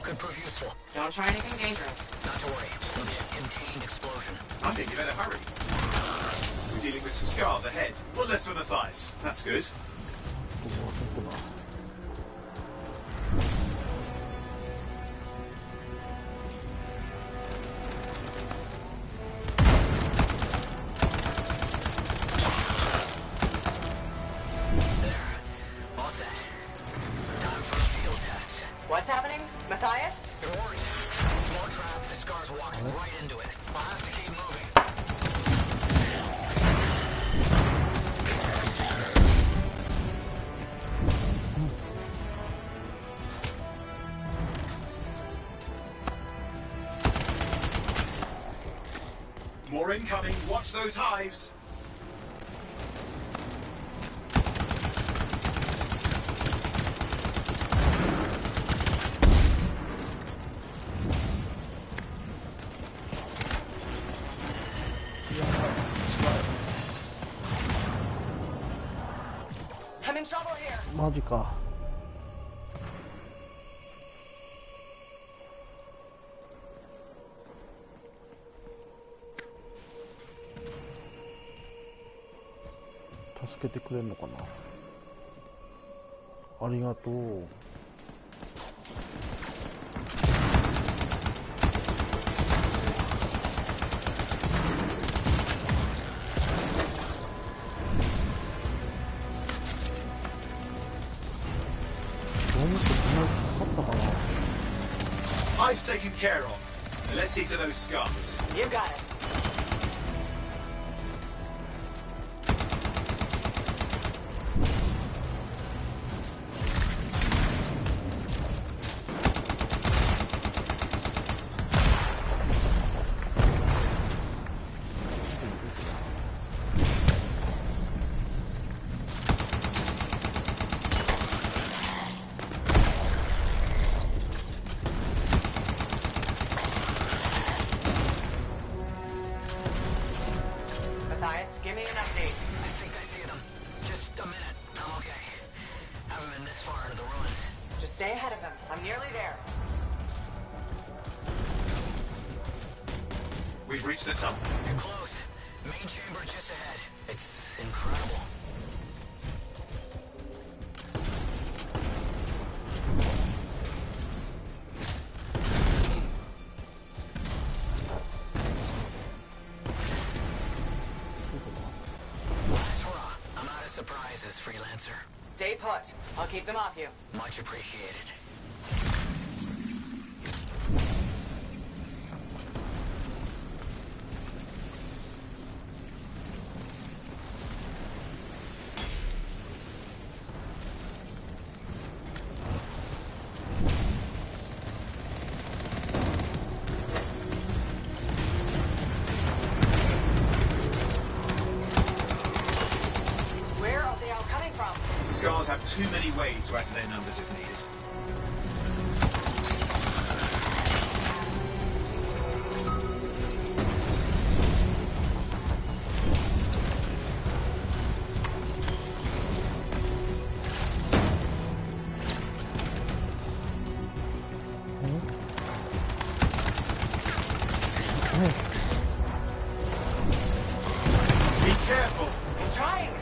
Could prove useful. Don't try anything dangerous. Not to worry. It'll be a contained explosion. I think you better hurry. We're dealing with some scars ahead. One less for Matthias. That's good. All set. Time for a field test. What's happening? Matthias? It worked. Small trap. The scars walked right into it. I'll have to keep moving. More incoming. Watch those hives. I'm in trouble here. マジか。助けてくれんのかな。ありがとう。Hives taken care of. Let's see to those scars. You got it. Matthias, give me an update. I think I see them. Just a minute. I'm okay. Haven't been this far into the ruins. Just stay ahead of them. I'm nearly there. We've reached the tunnel. You're close. Main chamber just ahead. It's incredible. Last hurrah. I'm out of surprises, freelancer. Stay put. I'll keep them off you. Much appreciated. Where are they all coming from? Scars have too many ways to add to their numbers if needed. Be careful. I'm trying.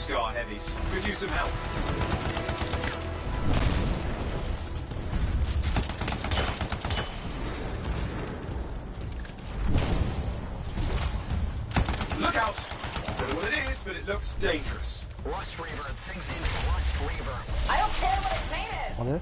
scar heavies. Could use some help. Look out! Don't know what it is, but it looks dangerous. Rust Reaver. Thing's name is Rust Reaver. I don't care what its name is. あれ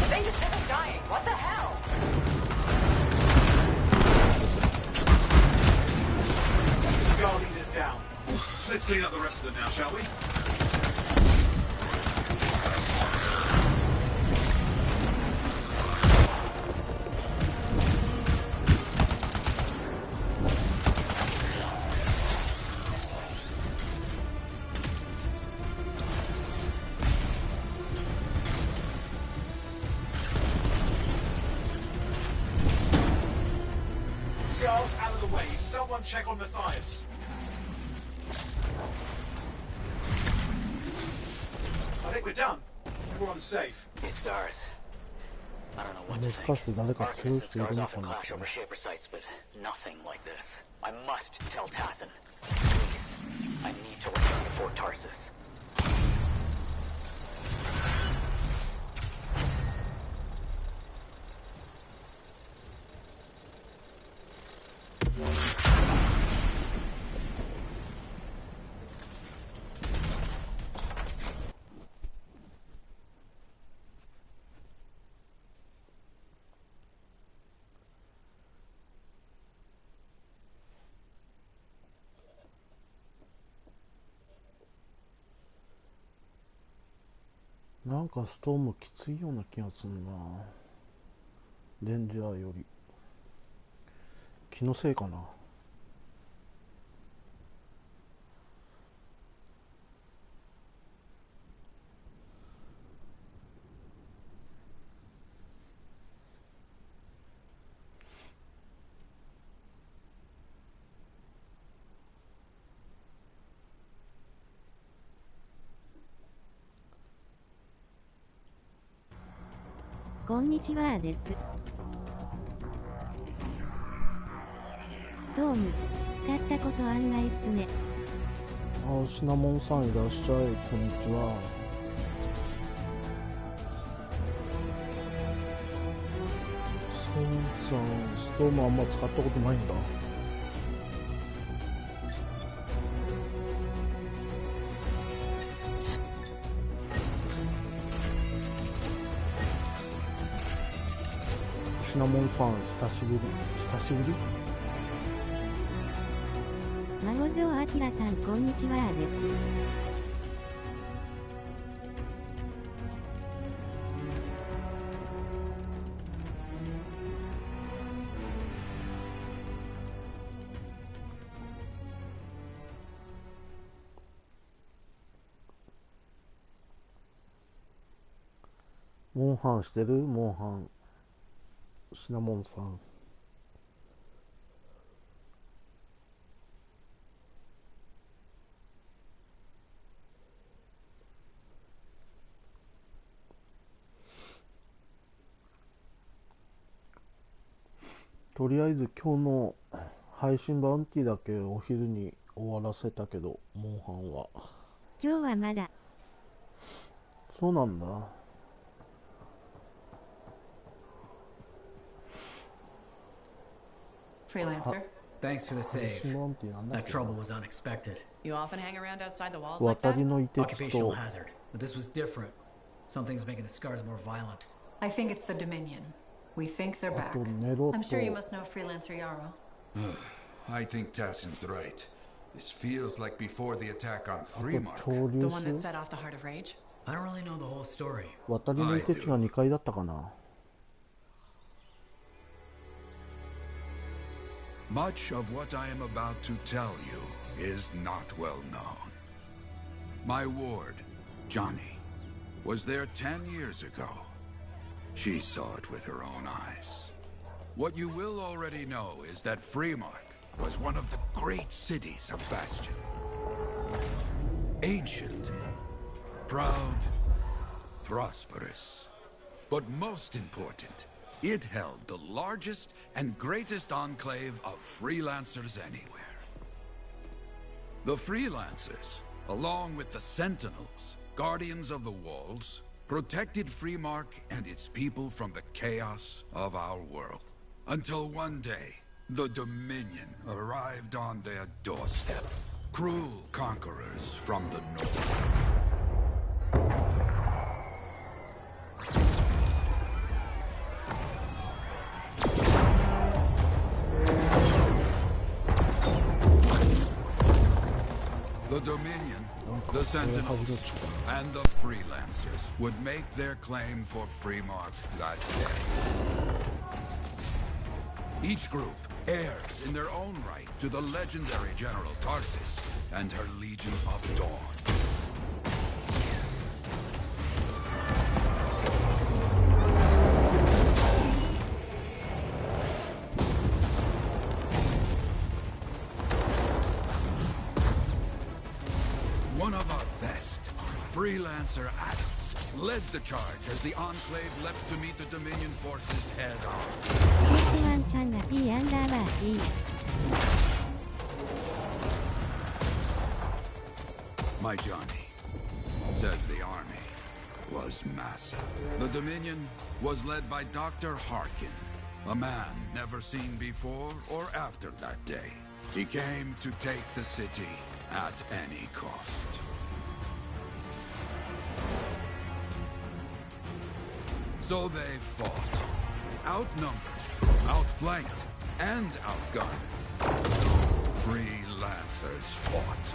？The thing just isn't dying. What the hell? The scar leader's down. Let's clean up the rest of them now, shall we? Scar's out of the way. Someone check on Matthias. I think we're done. Everyone's safe. These scars. I don't know what to もしかして誰か think. 強い Arcus 人い and る scars の often かな？ clash over shaper sites, but nothing like this. I must tell Tassin. Please. I need to return to Fort Tarsus. .なんかストームきついような気がするな。レンジャーより。気のせいかな。こんにちはです。ストーム、使ったこと案内っすね。あ、シナモンさんいらっしゃい。こんにちは。ソンさん、ストームあんま使ったことないんだ。シナモンさん、久しぶり。久しぶり？孫城明さん、こんにちはです。モンハンしてる？モンハン。シナモンさん。とりあえず今日の配信バウンティだけお昼に終わらせたけど、モンハンは。今日はまだ。そうなんだ。Freelancer. Thanks for the save. That trouble was unexpected. You often hang around outside the walls 渡 like り that? のいてき Occupational と hazard. But this was different. Something's making the scars more violent. I think it's the Dominion. We think they're あ back. とネロ I'm sure you と must know Freelancer Yarrow. I think Tassin's right. This feels like before the attack on あと Freemark. 潮流 The one that 士 set off the Heart of Rage? I don't really know the whole story. 渡りのいてきが2階だったかな。 Much of what I am about to tell you is not well known. My ward, Johnny, was there 10 years ago. She saw it with her own eyes. What you will already know is that Freemark was one of the great cities of Bastion. Ancient, proud, prosperous. But most important, it held the largest and greatest enclave of freelancers anywhere. The freelancers, along with the Sentinels, guardians of the walls, protected Freemark and its people from the chaos of our world. Until one day, the Dominion arrived on their doorstep. Cruel conquerors from the north. The Dominion, the Sentinels, and the Freelancers would make their claim for Freemark that day. Each group heirs in their own right to the legendary General Tarsis and her Legion of Dawn. One of our best, Freelancer Adams, led the charge as the Enclave leapt to meet the Dominion forces head-on. My Johnny says the army was massive. The Dominion was led by Dr. Harkin, a man never seen before or after that day. He came to take the city at any cost. So they fought. Outnumbered, outflanked, and outgunned. Freelancers fought.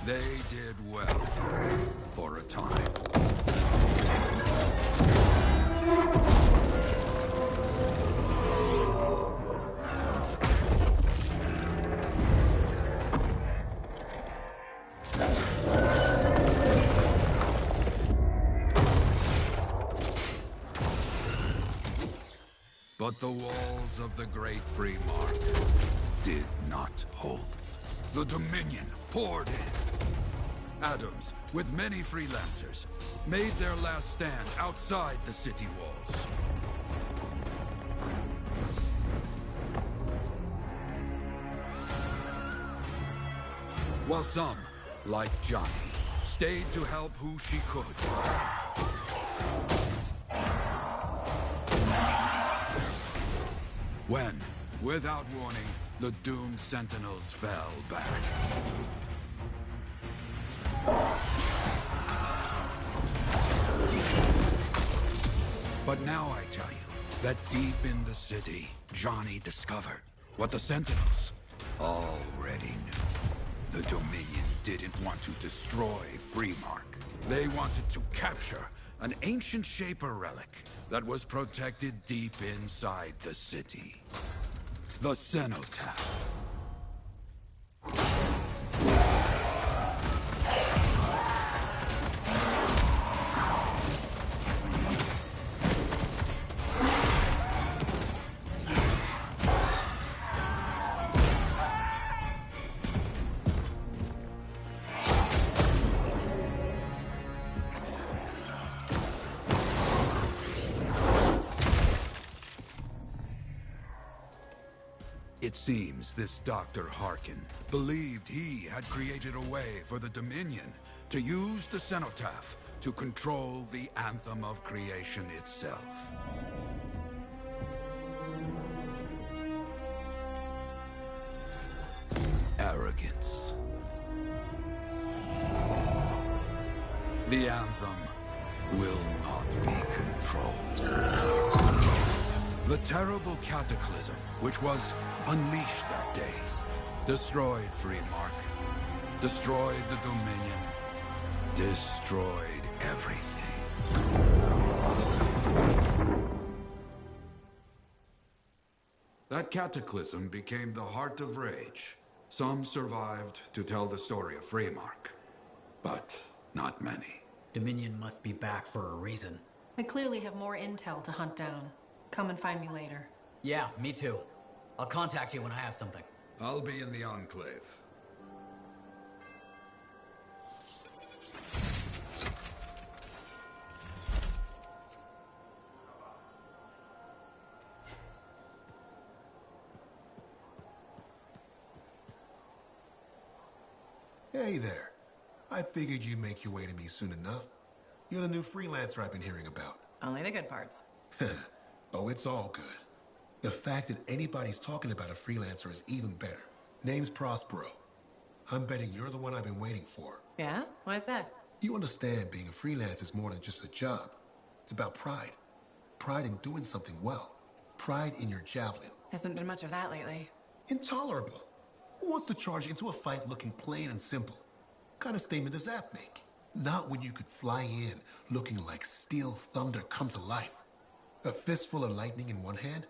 They did well for a time. But the walls of the Great Freemark did not hold. The Dominion poured in. Adams, with many freelancers, made their last stand outside the city walls. While some, like Johnny, stayed to help who she could. When, without warning, the doomed Sentinels fell back. But now I tell you that deep in the city, Johnny discovered what the Sentinels already knew. The Dominion didn't want to destroy Freemark. They wanted to capture an ancient Shaper relic that was protected deep inside the city. The Cenotaph. It seems this Dr. Harkin believed he had created a way for the Dominion to use the Cenotaph to control the Anthem of creation itself. Arrogance. The Anthem will not be controlled. The terrible cataclysm, which was unleashed that day, destroyed Freemark, destroyed the Dominion, destroyed everything. That cataclysm became the heart of rage. Some survived to tell the story of Freemark, but not many. Dominion must be back for a reason. I clearly have more intel to hunt down. Come and find me later. Yeah, me too. I'll contact you when I have something. I'll be in the Enclave. Hey there. I figured you'd make your way to me soon enough. You're the new freelancer I've been hearing about. Only the good parts. Oh, it's all good. The fact that anybody's talking about a freelancer is even better. Name's Prospero. I'm betting you're the one I've been waiting for. Yeah? Why is that? You understand being a freelancer is more than just a job. It's about pride. Pride in doing something well. Pride in your javelin. Hasn't been much of that lately. Intolerable. Who wants to charge into a fight looking plain and simple? What kind of statement does that make? Not when you could fly in looking like steel thunder come to life. A fistful of lightning in one hand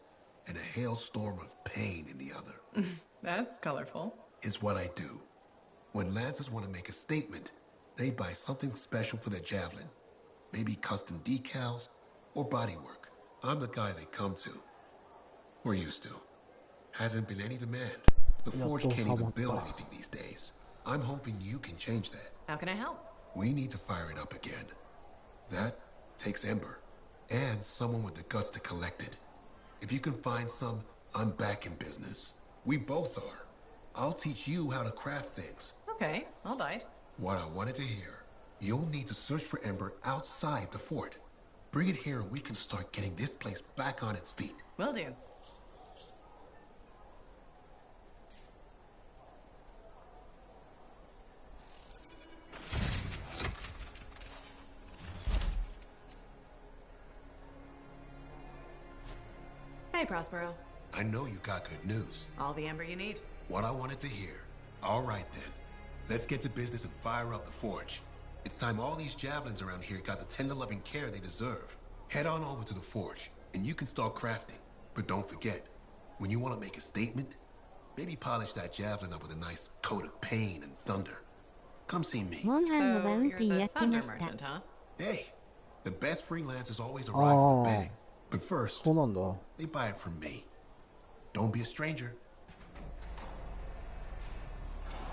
and a hailstorm of pain in the other. That's colorful. Is what I do. When Lancers want to make a statement, they buy something special for their javelin. Maybe custom decals or bodywork. I'm the guy they come to. Or used to. Hasn't been any demand. The Forge can't even build anything these days. I'm hoping you can change that. How can I help? We need to fire it up again. That takes Ember. And someone with the guts to collect it. If you can find some, I'm back in business. We both are. I'll teach you how to craft things. Okay, I'll bite. What I wanted to hear. You'll need to search for Ember outside the fort. Bring it here and we can start getting this place back on its feet. Will do. Hey, Prospero. I know you got good news. All the Ember you need. What I wanted to hear. All right then. Let's get to business and fire up the Forge. It's time all these javelins around here got the tender loving care they deserve. Head on over to the Forge, and you can start crafting. But don't forget, when you want to make a statement, maybe polish that javelin up with a nice coat of pain and thunder. Come see me. So, you're the thunder merchant, huh? Hey, the best freelancers always arrive with a bang. But first, they buy it from me. Don't be a stranger.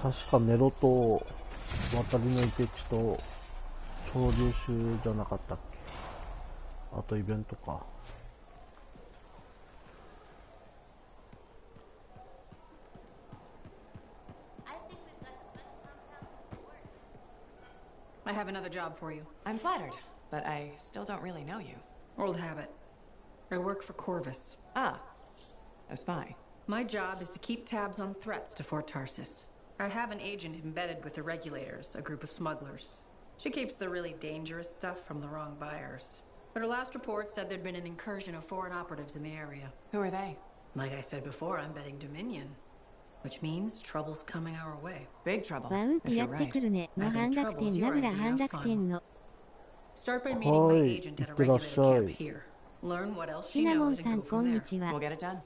確かネロと渡りの遺跡と潮流種じゃなかったっけ。あとイベントか。I have another job for you. I'm flattered, but I still don't really know you. Old habit. I work for Corvus. Ah, a spy. My job is to keep tabs on threats to Fort Tarsus. I have an agent embedded with the regulators, a group of smugglers. She keeps the really dangerous stuff from the wrong buyers. But her last report said there'd been an incursion of foreign operatives in the area. Who are they? Like I said before, I'm betting Dominion. Which means trouble's coming our way. Big trouble. バウンティやってくるねの半楽天名倉半楽天の Start by meeting my agent at a regulated camp here. Learn what else she シナモン knows さ and ん go こ from ん there. にちは We'll get it done.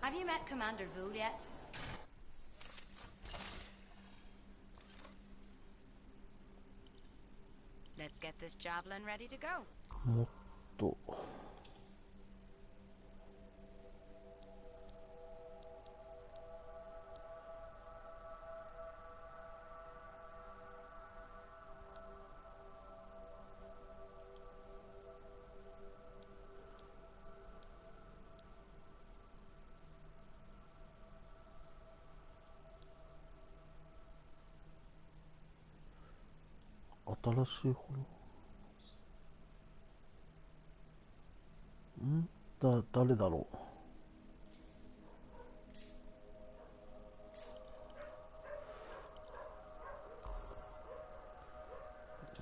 Have you met Commander Vul yet? Let's get this javelin ready to go. もっと新しい方誰だろう。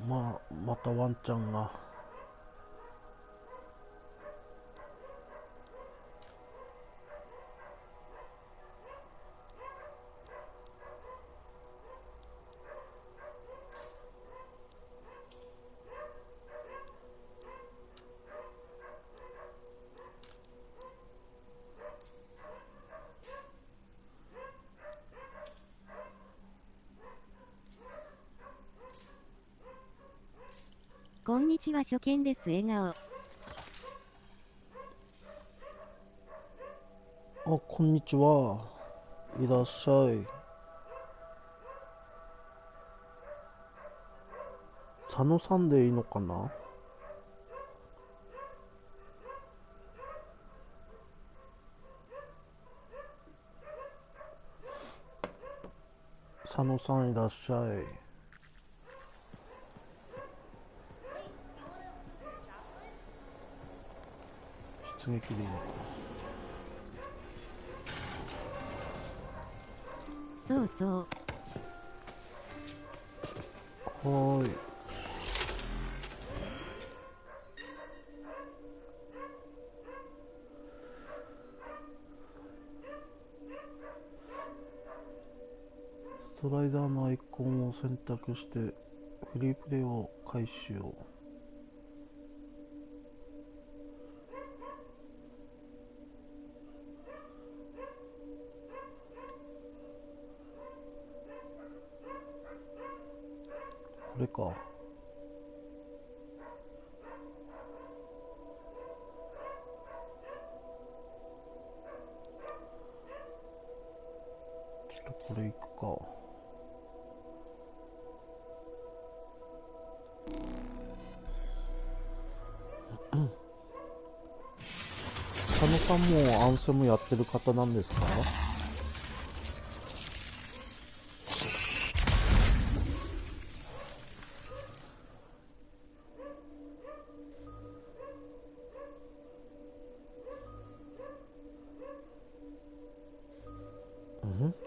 またワンちゃんが。こんにちは、初見です。笑顔。あ、こんにちは。いらっしゃい。佐野さんでいいのかな？佐野さんいらっしゃい。出撃でいいのか。そうそう。はーい。ストライダーのアイコンを選択してフリープレイを開始しよう。これか。ちょっとこれいくか。佐野さんもアンセムやってる方なんですか？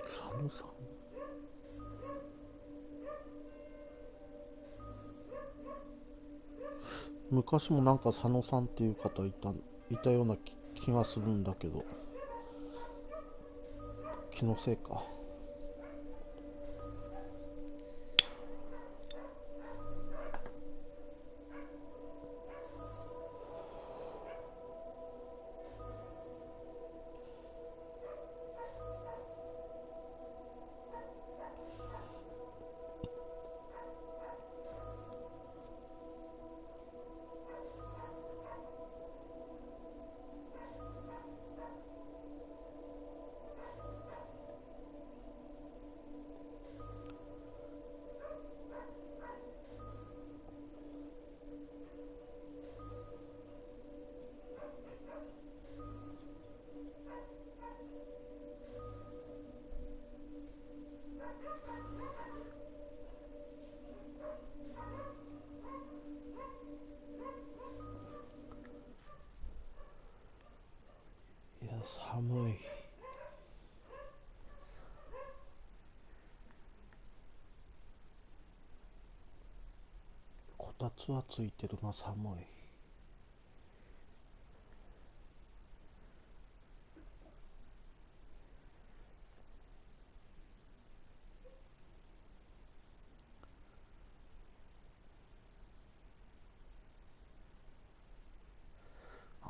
佐野さん。昔もなんか佐野さんっていう方いたような気がするんだけど、気のせいか。いや、寒い。こたつはついてるが寒い。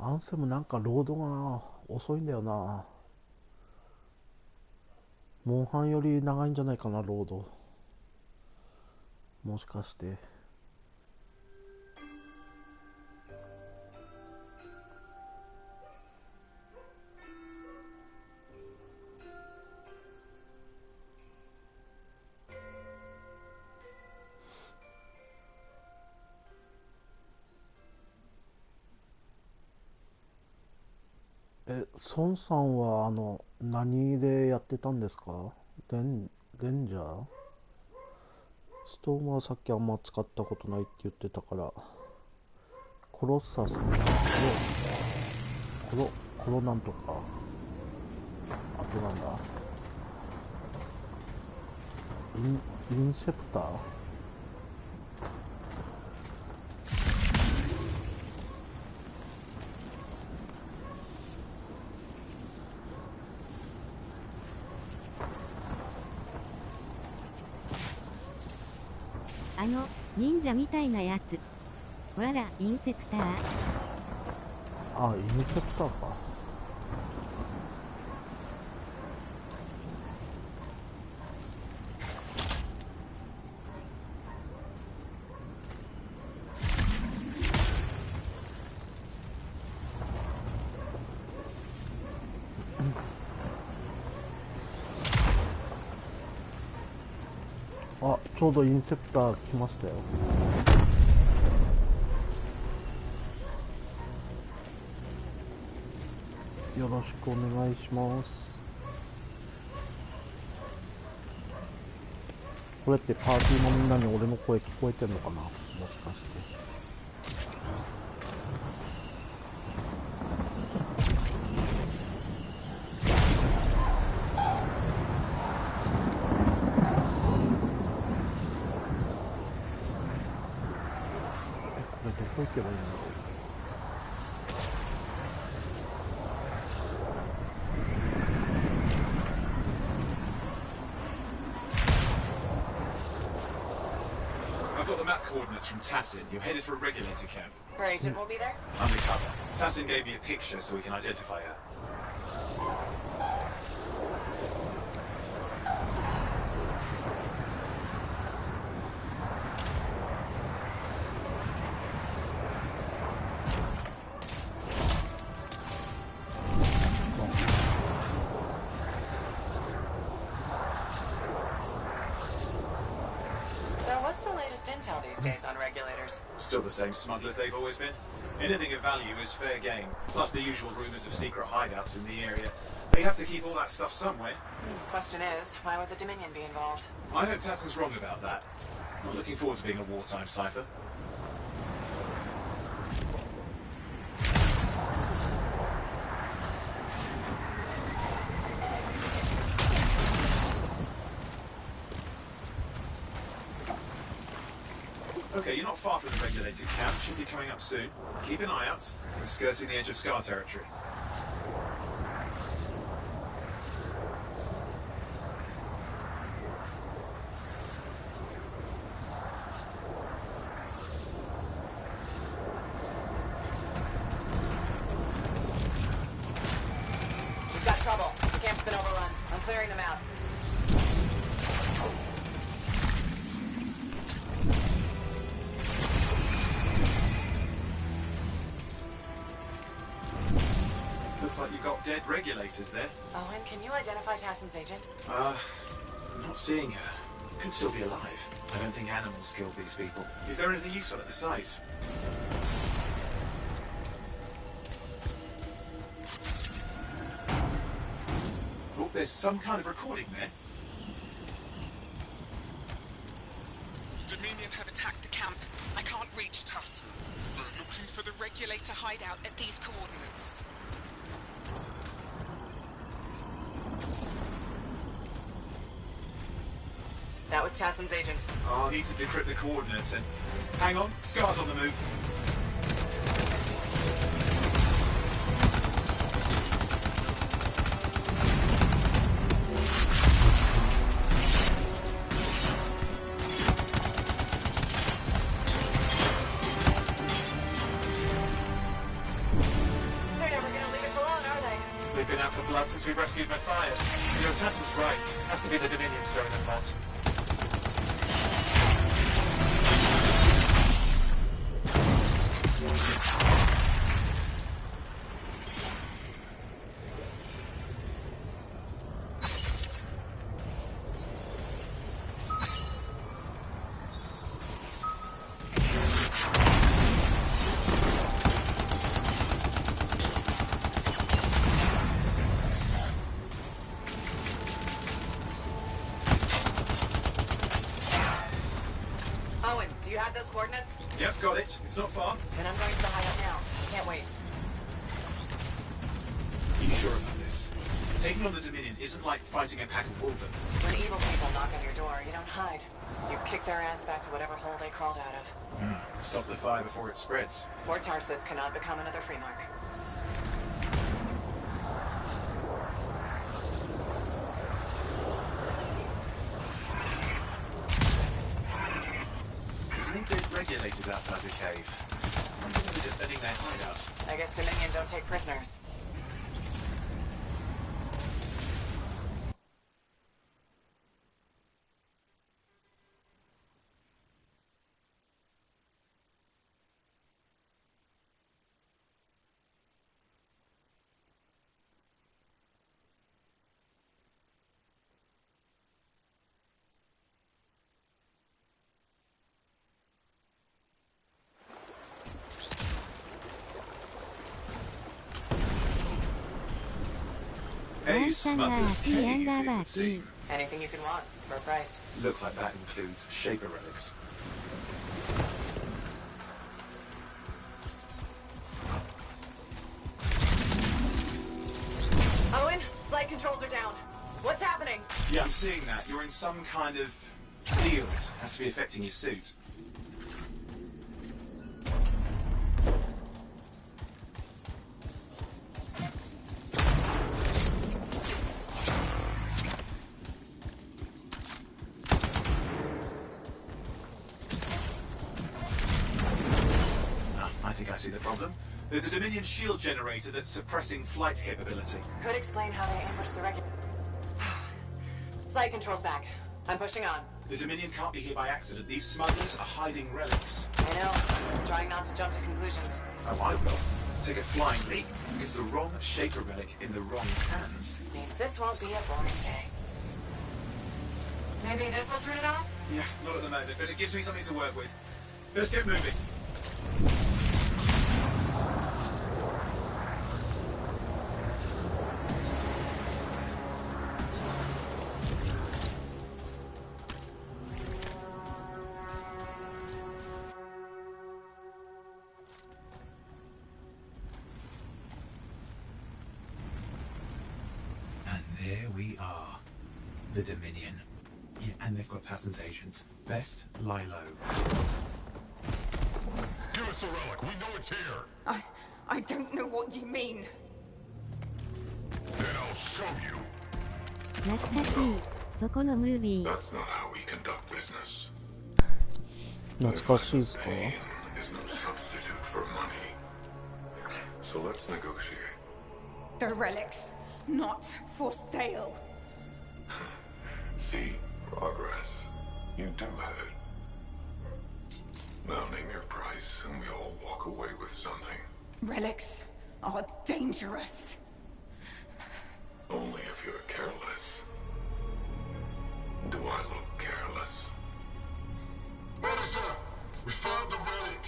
アンセムなんかロードが遅いんだよな。モンハンより長いんじゃないかな、ロード。もしかして。孫さんは何でやってたんですか？レンジャー？ストームはさっきあんま使ったことないって言ってたから、コロッサス、コロなんとか、あとなんだ、インセプター？忍者みたいなやつ。わら、インセプター。あ、インセプターか。ちょうどインセプター来ましたよ。よろしくお願いします。これってパーティーのみんなに俺の声聞こえてんのかな、もしかして。これどこ行けばいいんだろう。Coordinates from Tassin. You're headed for a regulator camp. Her agent will be there? Undercover. Tassin gave me a picture so we can identify her. Intel these days on regulators. Still the same smugglers they've always been. Anything of value is fair game, plus the usual rumors of secret hideouts in the area. They have to keep all that stuff somewhere. Question is, why would the Dominion be involved? I hope Tassin's wrong about that. Not looking forward to being a wartime cipher. Okay, you're not far from the regulated camp. Should be coming up soon. Keep an eye out. We're skirting the edge of Scar territory. We've got trouble. The camp's been overrun. I'm clearing them out. Looks like you've got dead regulators there. Owen, can you identify Tassin's agent? I'm not seeing her. Could still be alive. I don't think animals killed these people. Is there anything useful at the site? Oh, there's some kind of recording there. Dominion have attacked the camp. I can't reach Tuss. We're looking for the regulator hideout at these coordinates. That was Tassin's agent. Oh, I'll need to decrypt the coordinates and... Hang on, Scar's on the move. They're never gonna leave us alone, are they? They've been out for blood since we rescued Matthias. You know, Tassin's right. Has to be the Dominion stirring the pot. Owen, do you have those coordinates? Yep, got it. It's not far. Then I'm going to the hideout now. Can't wait. Are you sure about this? Taking on the Dominion isn't like fighting a pack of wolven. When evil people knock on your door, you don't hide. You kick their ass back to whatever hole they crawled out of. Stop the fire before it spreads. Fort Tarsus cannot become another free mark. There's more dead regulators outside the cave. I'm going to be defending their hideout. I guess Dominion don't take prisoners. Hey, Smuggler's Cave, it would seem. Anything you can want, for a price. Looks like that includes Shaper relics. Owen, flight controls are down. What's happening? Yeah, I'm seeing that. You're in some kind of field. Has to be affecting your suit. I think I see the problem. There's a Dominion shield generator that's suppressing flight capability. Could explain how they ambushed the regular. Flight controls back. I'm pushing on. The Dominion can't be here by accident. These smugglers are hiding relics. I know. I'm trying not to jump to conclusions. Oh, I will. Take a flying leap. It's the wrong Shaper relic in the wrong hands. Means this won't be a boring day. Maybe this will turn it off? Yeah, not at the moment, but it gives me something to work with. Let's get moving. There we are. The Dominion. Yeah, and they've got Tassin's agents. Best lie low. Give us the relic. We know it's here. I don't know what you mean. Then I'll show you. 懐かしい。そこのムービー。 That's not how we conduct business. 懐かしいですか? Pain is no substitute for money. So let's negotiate. The relics, not for sale. See, progress. You do have it. Now name your price, and we all walk away with something. Relics are dangerous. Only if you're careless. Do I look careless? What is that? We found the relic.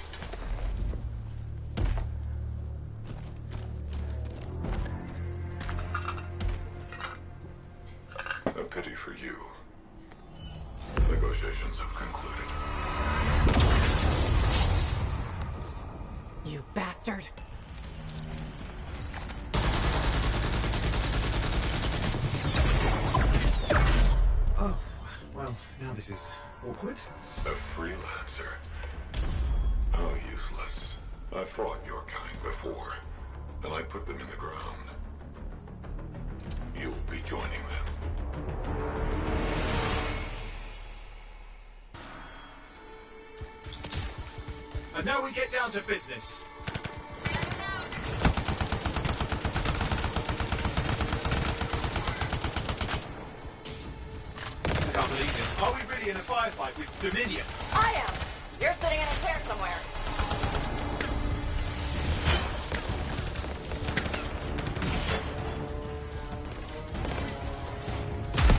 A pity for you. Negotiations have concluded. You bastard. Oh, well, now this is awkward. A freelancer. How useless. I fought your kind before, and I put them in the ground. You'll be joining them. And now we get down to business. I can't believe this. Are we really in a firefight with Dominion? I am. You're sitting in a chair somewhere.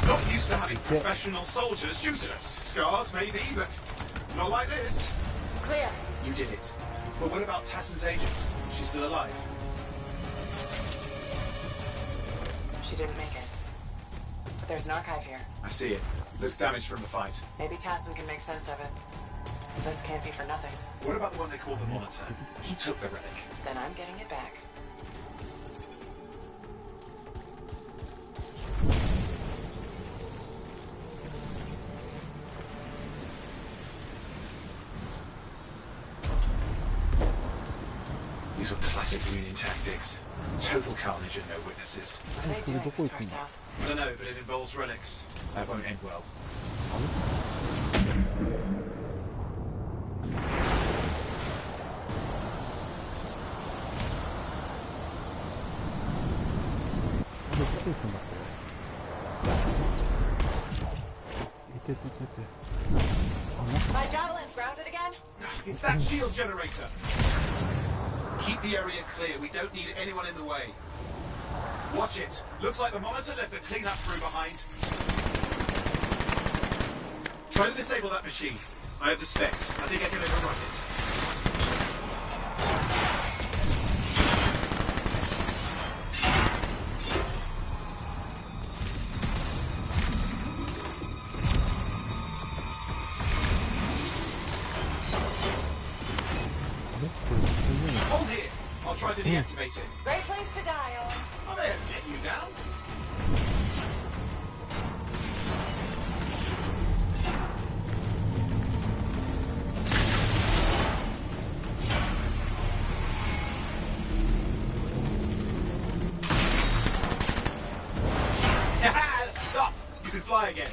Not used to having professional soldiers shoot at us. Scars, maybe, but not like this. Clear. You did it. But what about Tassin's agent? She's still alive. She didn't make it. But there's an archive here. I see it. Looks damaged from the fight. Maybe Tassin can make sense of it. This can't be for nothing. What about the one they call the Monitor? He took the relic. Then I'm getting it back. These were classic Union tactics. Total carnage and no witnesses. What are they doing this far south? I don't know, but it involves relics. That won't end well. My javelin's grounded again? It's that shield generator. Keep the area clear. We don't need anyone in the way. Watch it. Looks like the Monitor left a cleanup crew behind. Try to disable that machine. I have the specs. I think I can overrun it. try to deactivate it. Great place to die, Owen. I may have get you down. It's off. You can fly again.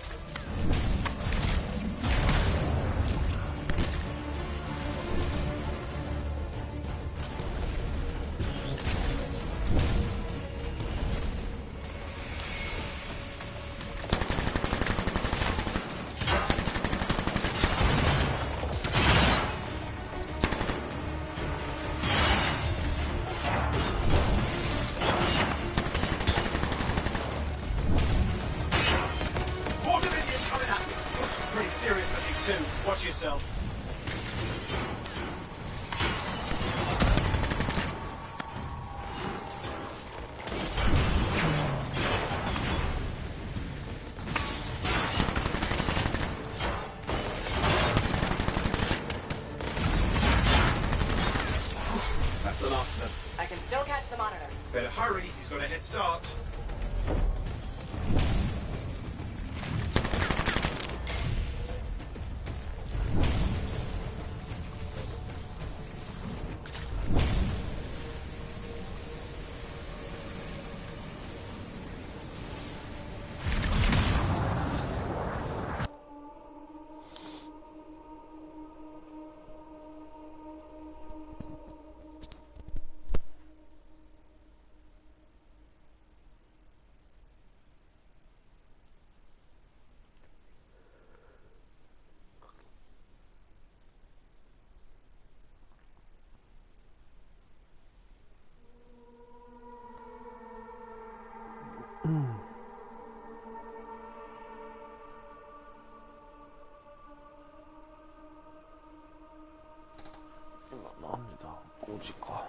Serious looking too. Watch yourself. That's the last of them. I can still catch the monitor. Better hurry. He's got a head start.今何時だ？5時か。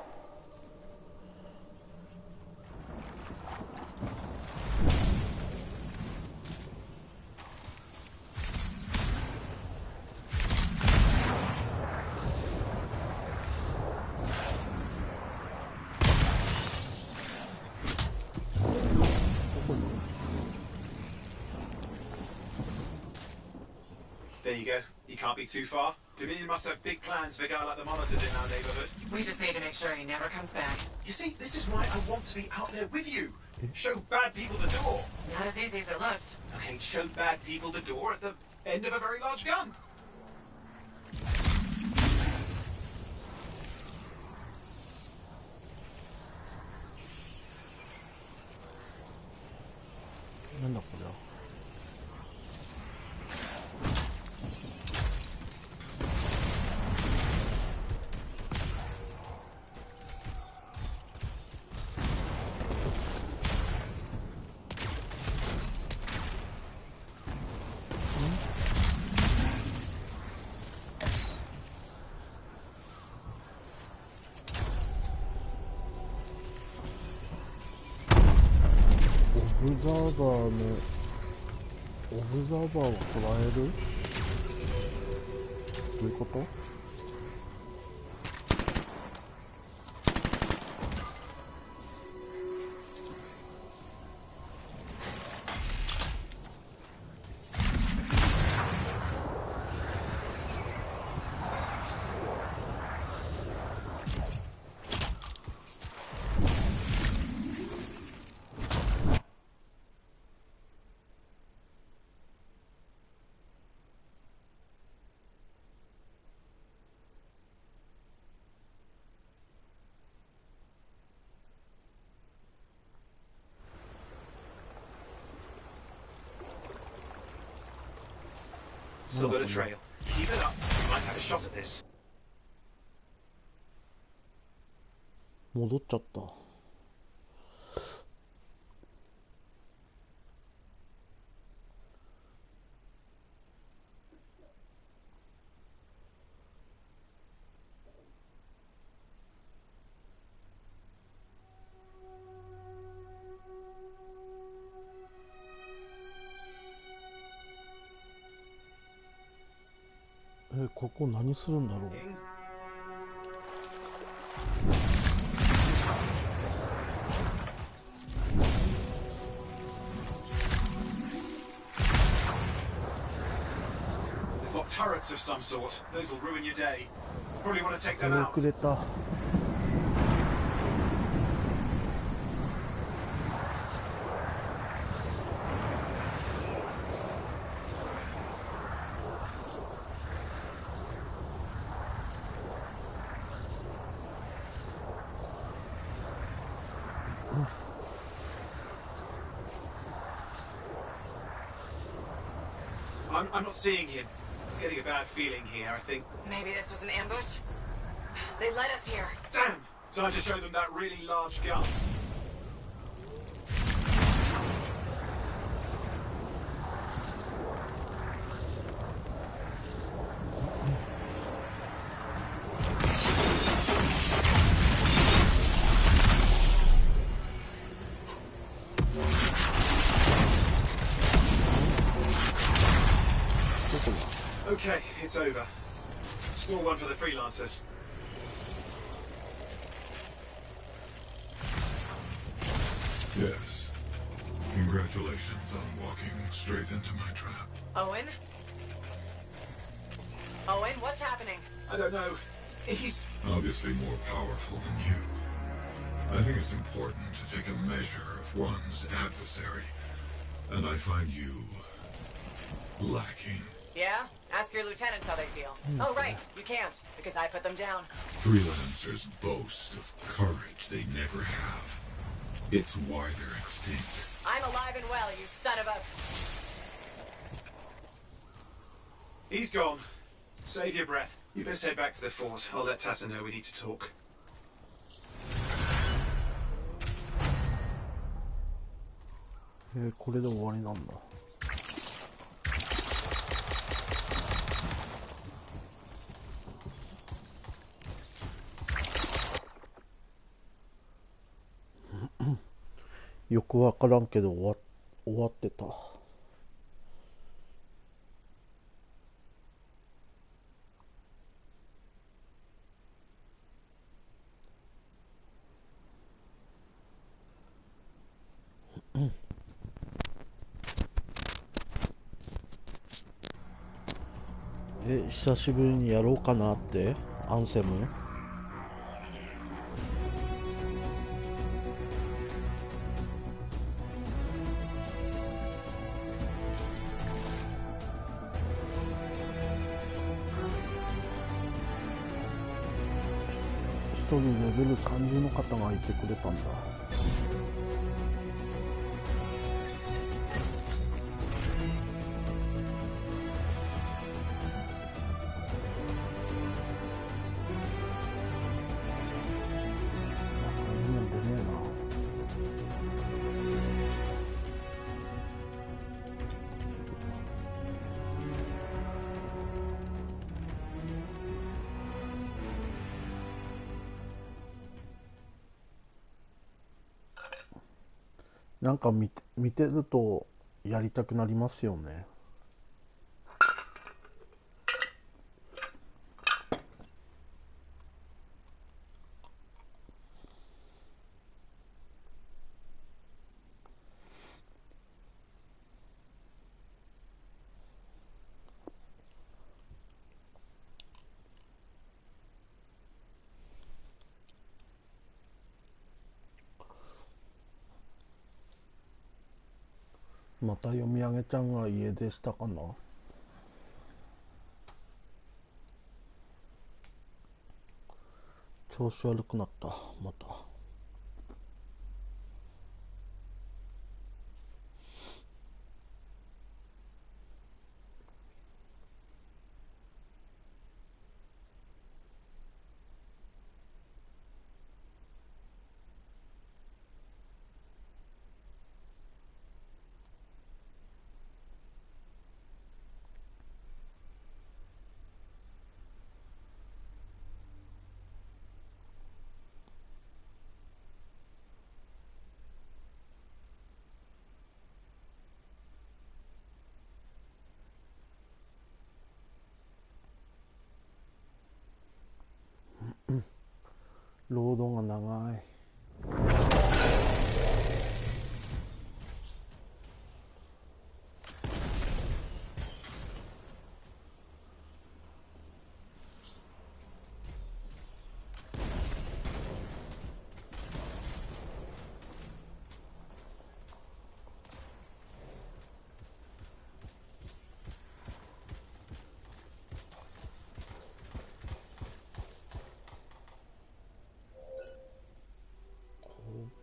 There you go. You can't be too far. Dominion must have big plans for a guy like the monitors in our neighborhood. We just need to make sure he never comes back. You see, this is why I want to be out there with you. Show bad people the door. Not as easy as it looks. Okay, show bad people the door at the end of a very large gun.なんだこれは。オブザーバーのオブザーバーを捉える？どういうこと？Still got a trail. Keep it up. You might have a shot at this. 戻っちゃった。ここ何するんだろう。Turrets of some sort. Those will ruin your day. Probably want to take them out. 遅れた。I'm not seeing him. I'm getting a bad feeling here, I think. Maybe this was an ambush? They led us here. Damn! Time to show them that really large gun. Okay, it's over. Small one for the freelancers. Yes. Congratulations on walking straight into my trap. Owen? Owen, what's happening? I don't know. He's obviously more powerful than you. I think it's important to take a measure of one's adversary. And I find you lacking. Yeah? Ask your lieutenants how they feel. Oh, right. You can't, because I put them down. Freelancers boast of courage they never have. It's why they're extinct. I'm alive and well, you son of a... He's gone. Save your breath. You best head back to the fort. I'll let Tassa know we need to talk. Eh, これで終わりなんだ。よくわからんけど終わってた。久しぶりにやろうかなってアンセム。一人レベル30の方がいてくれたんだ。なんか見てるとやりたくなりますよね。また読み上げちゃんが家出したかな。調子悪くなった。またロードが長い。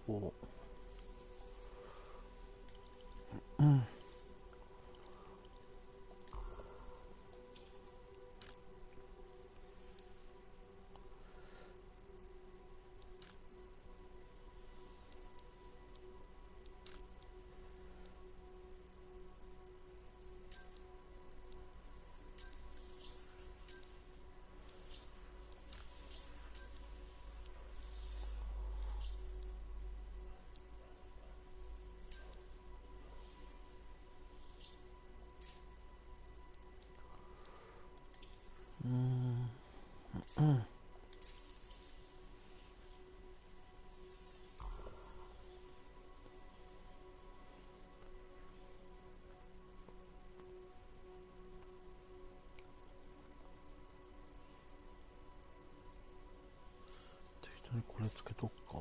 こう、うん。適当にこれつけとくか。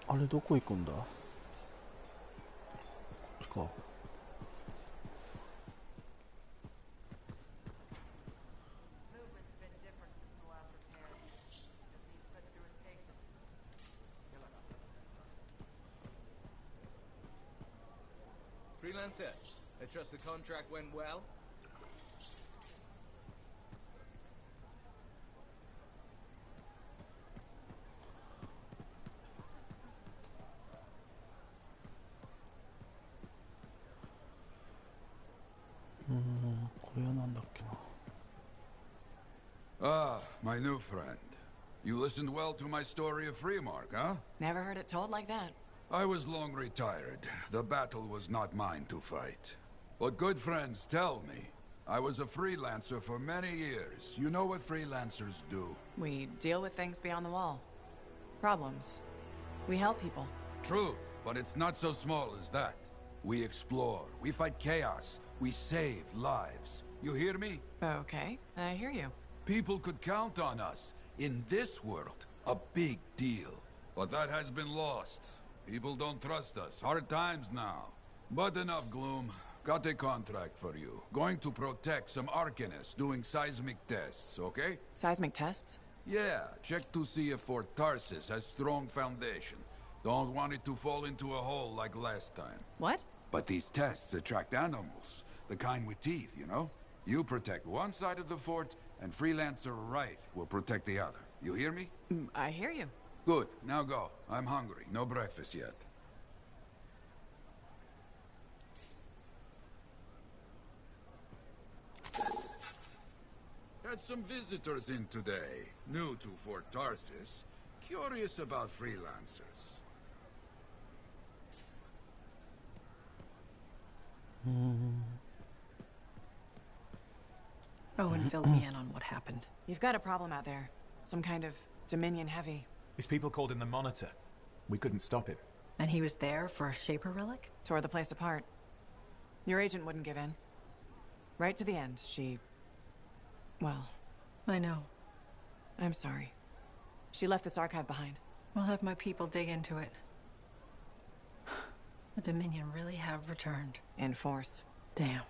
あれどこ行くんだ？こっちか。Freelancer, I trust the contract went well? Ah, my new friend. You listened well to my story of Freemark, huh? Never heard it told like that. I was long retired. The battle was not mine to fight. But good friends tell me. I was a freelancer for many years. You know what freelancers do? We deal with things beyond the wall. Problems. We help people. Truth, but it's not so small as that. We explore, we fight chaos, we save lives. You hear me? Okay, I hear you. People could count on us. In this world, a big deal. But that has been lost. People don't trust us. Hard times now. But enough gloom. Got a contract for you. Going to protect some Arcanists doing seismic tests, okay? Seismic tests? Yeah, check to see if Fort Tarsis has strong foundation. Don't want it to fall into a hole like last time. What? But these tests attract animals. The kind with teeth, you know? You protect one side of the fort, and Freelancer Wraith will protect the other. You hear me? I hear you. Good. Now go. I'm hungry. No breakfast yet. had some visitors in today, new to Fort Tarsis, curious about freelancers. Owen filled me in on what happened. You've got a problem out there. Some kind of Dominion heavy. These people called him the Monitor. We couldn't stop him. And he was there for a Shaper relic? Tore the place apart. Your agent wouldn't give in. Right to the end, she... Well... I know. I'm sorry. She left this archive behind. We'll have my people dig into it. The Dominion really have returned. In force. Damn.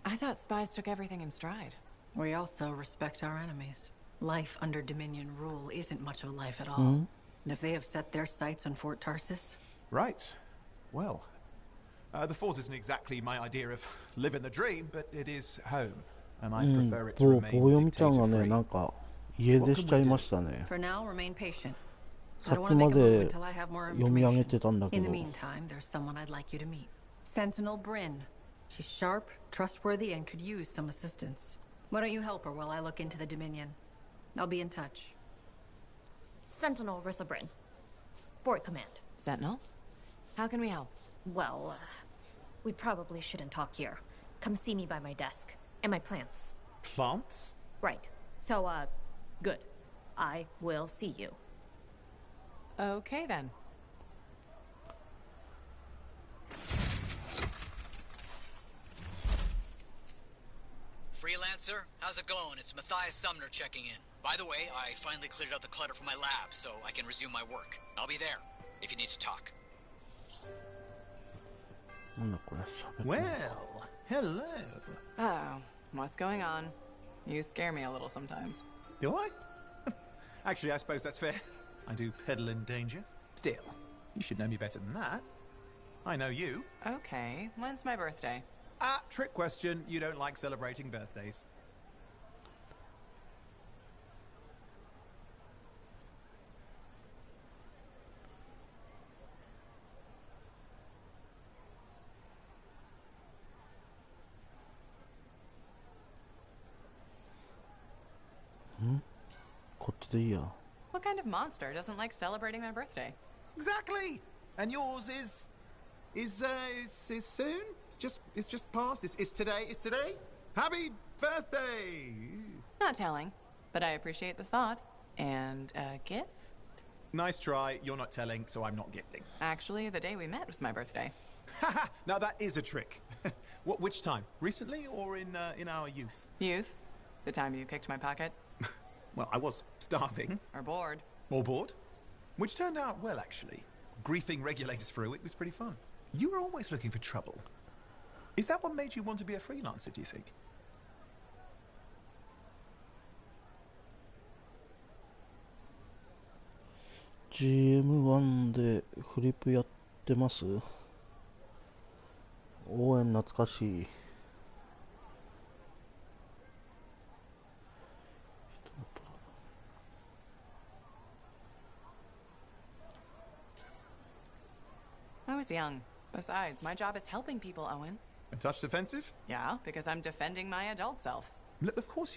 I thought spies took everything in stride. We also respect our enemies. Life under Dominion rule isn't much of a life at all. Mm. And if they have set their sights on Fort Tarsis... Right. Well, the fort isn't exactly my idea of living the dream, but it is home. And I prefer it to remain dictator-free. なんか家出しちゃいましたね。 For now, remain patient. さっきまで読み上げてたんだけ In the ど。 meantime, there's someone I'd like you to meet. Sentinel Bryn. She's sharp, trustworthy, and could use some assistance. Why don't you help her while I look into the Dominion? I'll be in touch. Sentinel Rissa Bryn. Fort Command. Sentinel? How can we help? Well, we probably shouldn't talk here. Come see me by my desk. And my plants. Plants? Right. So, good. I will see you. Okay, then. Freelancer, how's it going? It's Matthias Sumner checking in. By the way, I finally cleared out the clutter from my lab, so I can resume my work. I'll be there, if you need to talk. Well, hello. Oh, what's going on? You scare me a little sometimes. Do I? Actually, I suppose that's fair. I do peddle in danger. Still, you should know me better than that. I know you. Okay, when's my birthday? Trick question. You don't like celebrating birthdays. What kind of monster doesn't like celebrating my birthday? Exactly. And yours is soon? It's just past. It's today. It's today. Happy birthday. Not telling, but I appreciate the thought. And a gift? Nice try. You're not telling, so I'm not gifting. Actually, the day we met was my birthday. Haha. Now that is a trick. Which time? Recently or in our youth? Youth? The time you picked my pocket? Well, I was starving. Or bored. Or bored. Which turned out well, actually. Griefing regulators through it was pretty fun. You were always looking for trouble. Is that what made you want to be a freelancer, do you think? GM1 でフリップやってます？応援懐かしい。I was young. Besides, my job is helping people, Owen. A touch defensive? Yeah, because I'm defending my adult self. Look, of course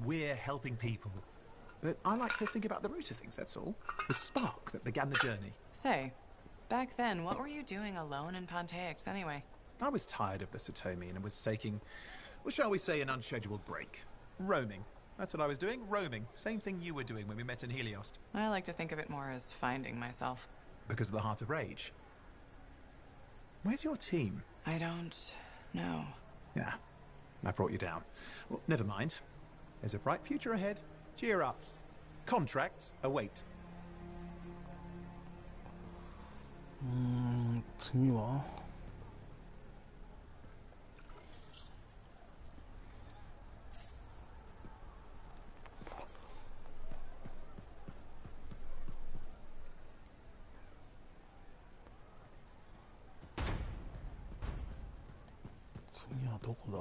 we're helping people. But I like to think about the root of things, that's all. The spark that began the journey. Say, back then, what were you doing alone in Pontaix anyway? I was tired of the Satomian and was taking, well, shall we say, an unscheduled break. Roaming. That's what I was doing, roaming. Same thing you were doing when we met in Heliost. I like to think of it more as finding myself. Because of the Heart of Rage. Where's your team? I don't know. Yeah, I brought you down. Well, never mind. There's a bright future ahead. Cheer up. Contracts await. 次はどこだ？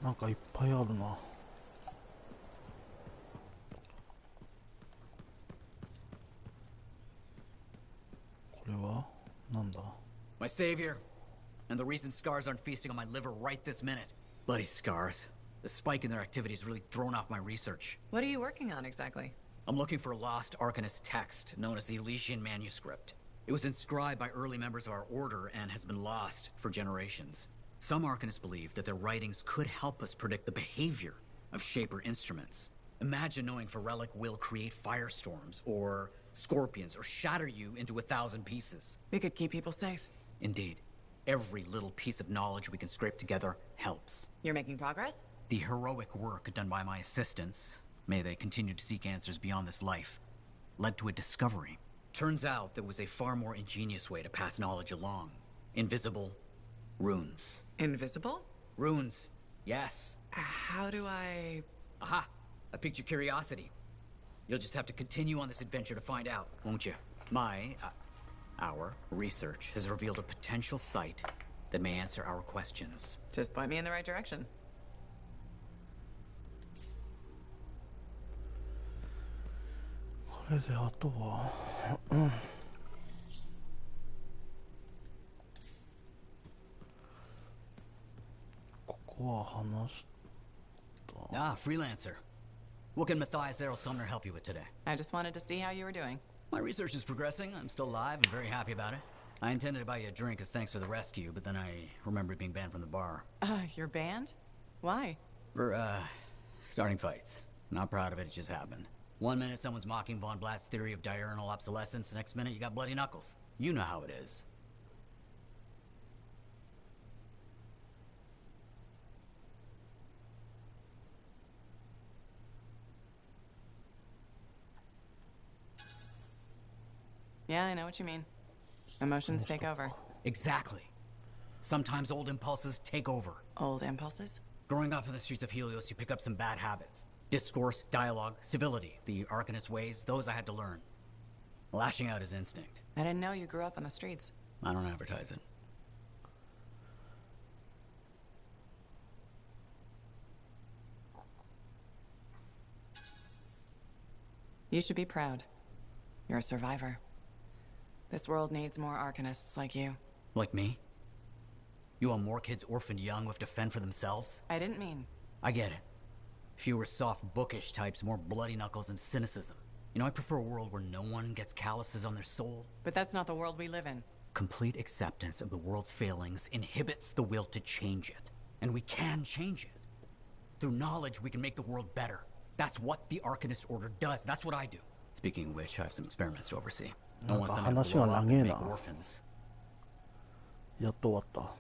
なんかいっぱいあるな。なんだ? My savior, and the reason scars aren't feasting on my liver right this minute. Bloody scars. The spike in their activity has really thrown off my research. What are you working on exactly? I'm looking for a lost Arcanist text known as the Elysian Manuscript. It was inscribed by early members of our order and has been lost for generations. Some Arcanists believe that their writings could help us predict the behavior of Shaper instruments. Imagine knowing if a relic will create firestorms, or scorpions, or shatter you into 1,000 pieces. We could keep people safe. Indeed. Every little piece of knowledge we can scrape together helps. You're making progress? The heroic work done by my assistants, may they continue to seek answers beyond this life, led to a discovery. Turns out there was a far more ingenious way to pass knowledge along. Invisible runes. Invisible? Runes, yes. How do I... Aha! I piqued your curiosity. You'll just have to continue on this adventure to find out, won't you? Our research has revealed a potential site that may answer our questions. Just point me in the right direction. Freelancer. What can Matthias Errol Sumner help you with today? I just wanted to see how you were doing. My research is progressing. I'm still alive and very happy about it. I intended to buy you a drink as thanks for the rescue, but then I remembered being banned from the bar. You're banned? Why? For, starting fights. Not proud of it, it just happened. 1 minute someone's mocking Von Blatt's theory of diurnal obsolescence, next minute you got bloody knuckles. You know how it is. Yeah, I know what you mean. Emotions take over. Exactly. Sometimes old impulses take over. Old impulses? Growing up in the streets of Helios, you pick up some bad habits. Discourse, dialogue, civility, the Arcanist ways, those I had to learn. Lashing out is instinct. I didn't know you grew up on the streets. I don't advertise it. You should be proud. You're a survivor. This world needs more Arcanists like you. Like me? You want more kids orphaned young who have to fend for themselves? I didn't mean... I get it. Fewer soft, bookish types, more bloody knuckles and cynicism. You know, I prefer a world where no one gets calluses on their soul. But that's not the world we live in. Complete acceptance of the world's failings inhibits the will to change it. And we can change it. Through knowledge, we can make the world better. That's what the Arcanist Order does. That's what I do. Speaking of which, I have some experiments to oversee. I want someone to blow up and make orphans. やっと終わった.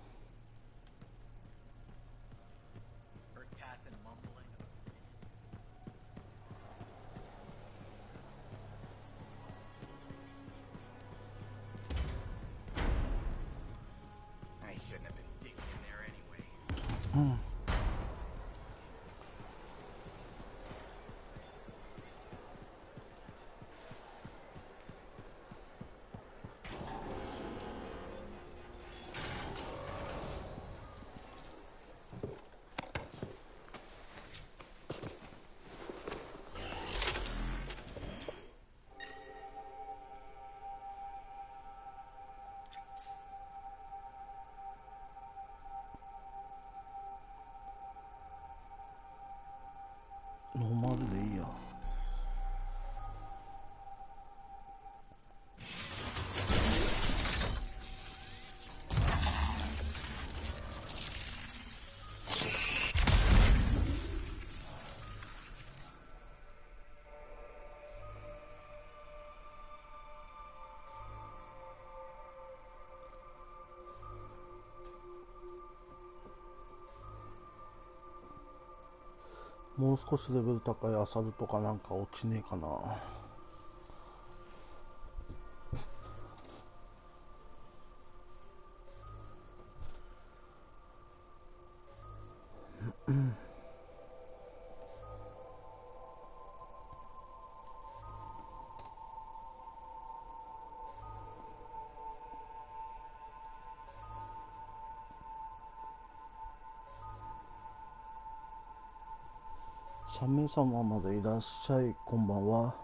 I shouldn't have been digging in there anyway. ノーマルでいいや。もう少しレベル高いアサルとかなんか落ちねえかな。3名様までいらっしゃい、こんばんは。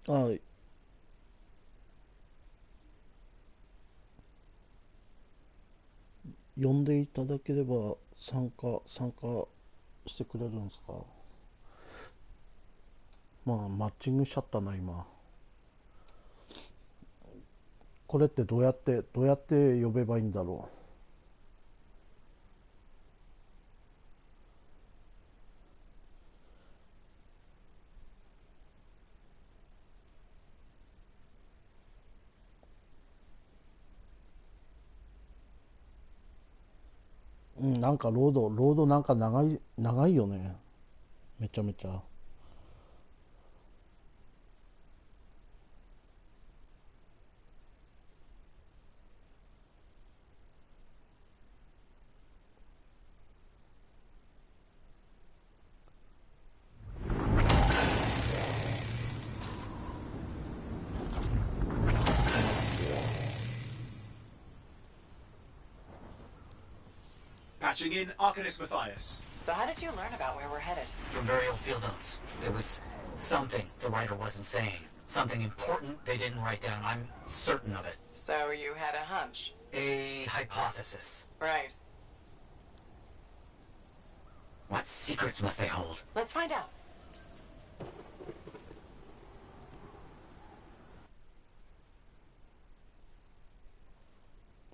あ、呼んでいただければ参加してくれるんですか？まあ、マッチングしちゃったな、今。これってどうやって呼べばいいんだろう。うん、なんかロードなんか長いよね。めちゃめちゃ。Patching in Arcanist Matthias. So how did you learn about where we're headed? From very old field notes. There was something the writer wasn't saying. Something important they didn't write down. I'm certain of it. So you had a hunch? A hypothesis. Right. What secrets must they hold? Let's find out.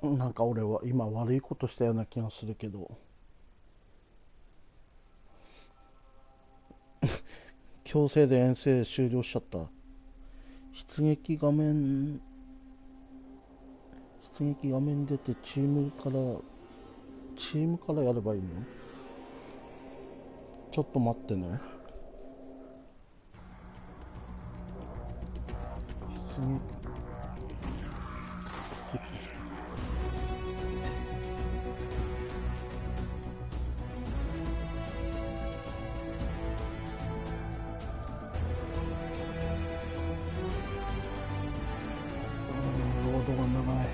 なんか俺は今悪いことしたような気がするけど。強制で遠征終了しちゃった。出撃画面出てチームからやればいいの？ちょっと待ってね。出撃ロードが長い。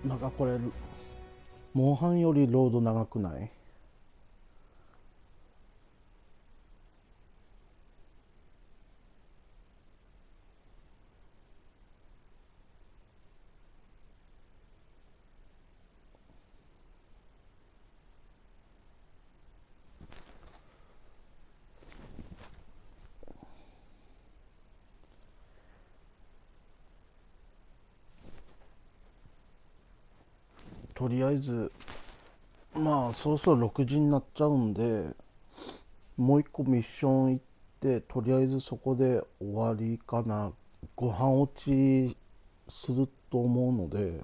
なんかこれモンハンよりロード長くない？とりあえずまあそろそろ6時になっちゃうんで、もう一個ミッション行ってとりあえずそこで終わりかな。ご飯落ちすると思うので、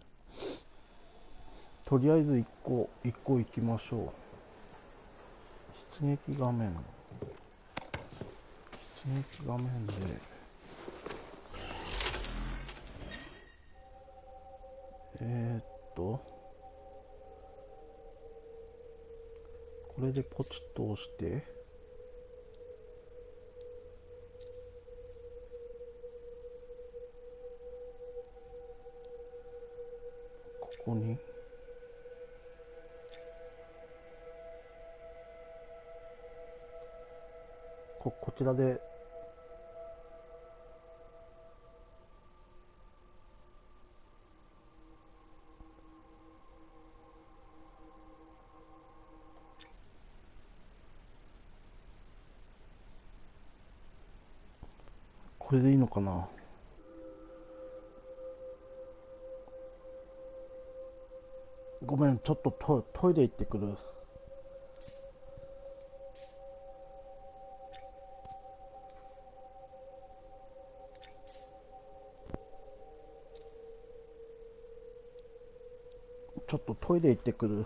とりあえず一個行きましょう。出撃画面でこれでポチッと押して、ここにこちらでこれでいいのかな。ごめん、ちょっとトイレ行ってくる。ちょっとトイレ行ってくる。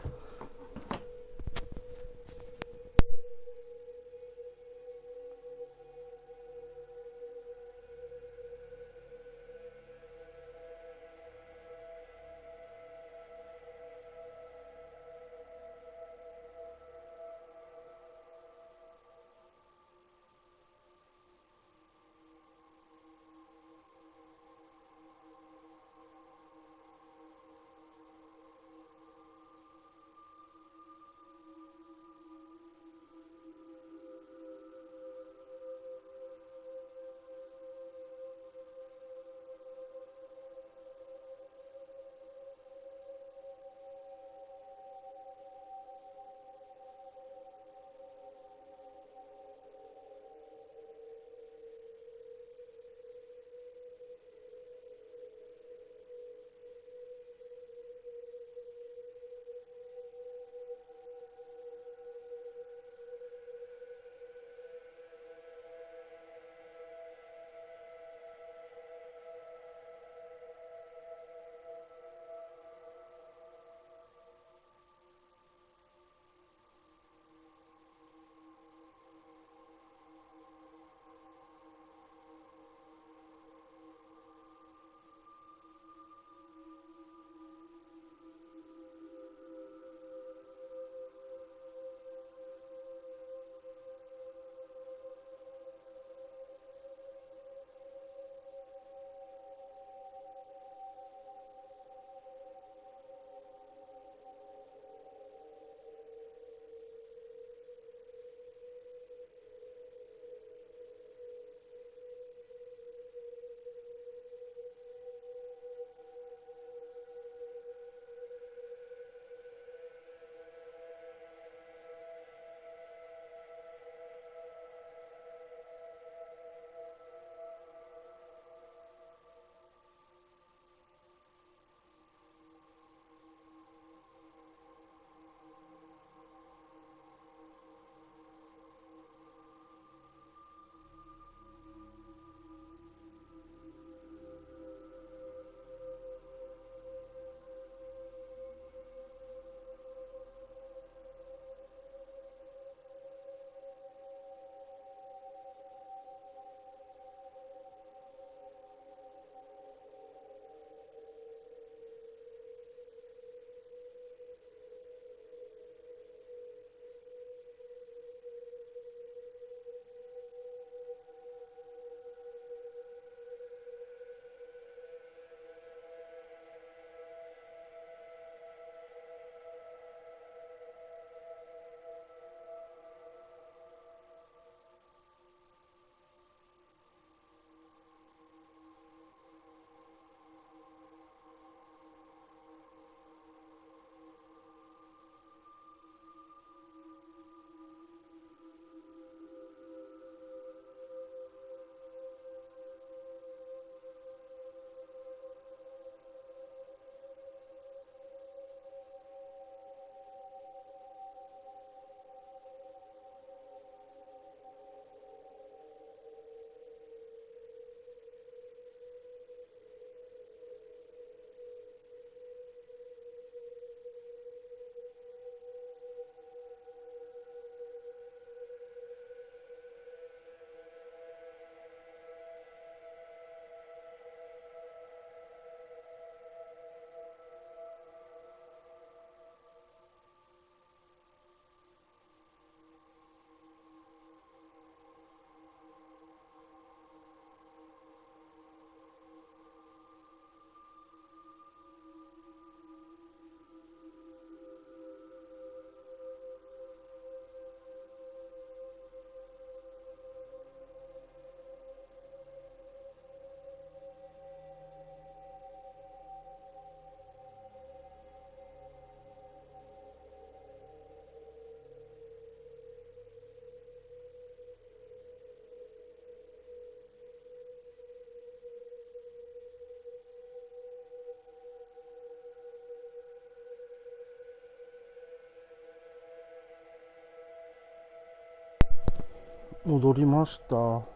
戻りました。こ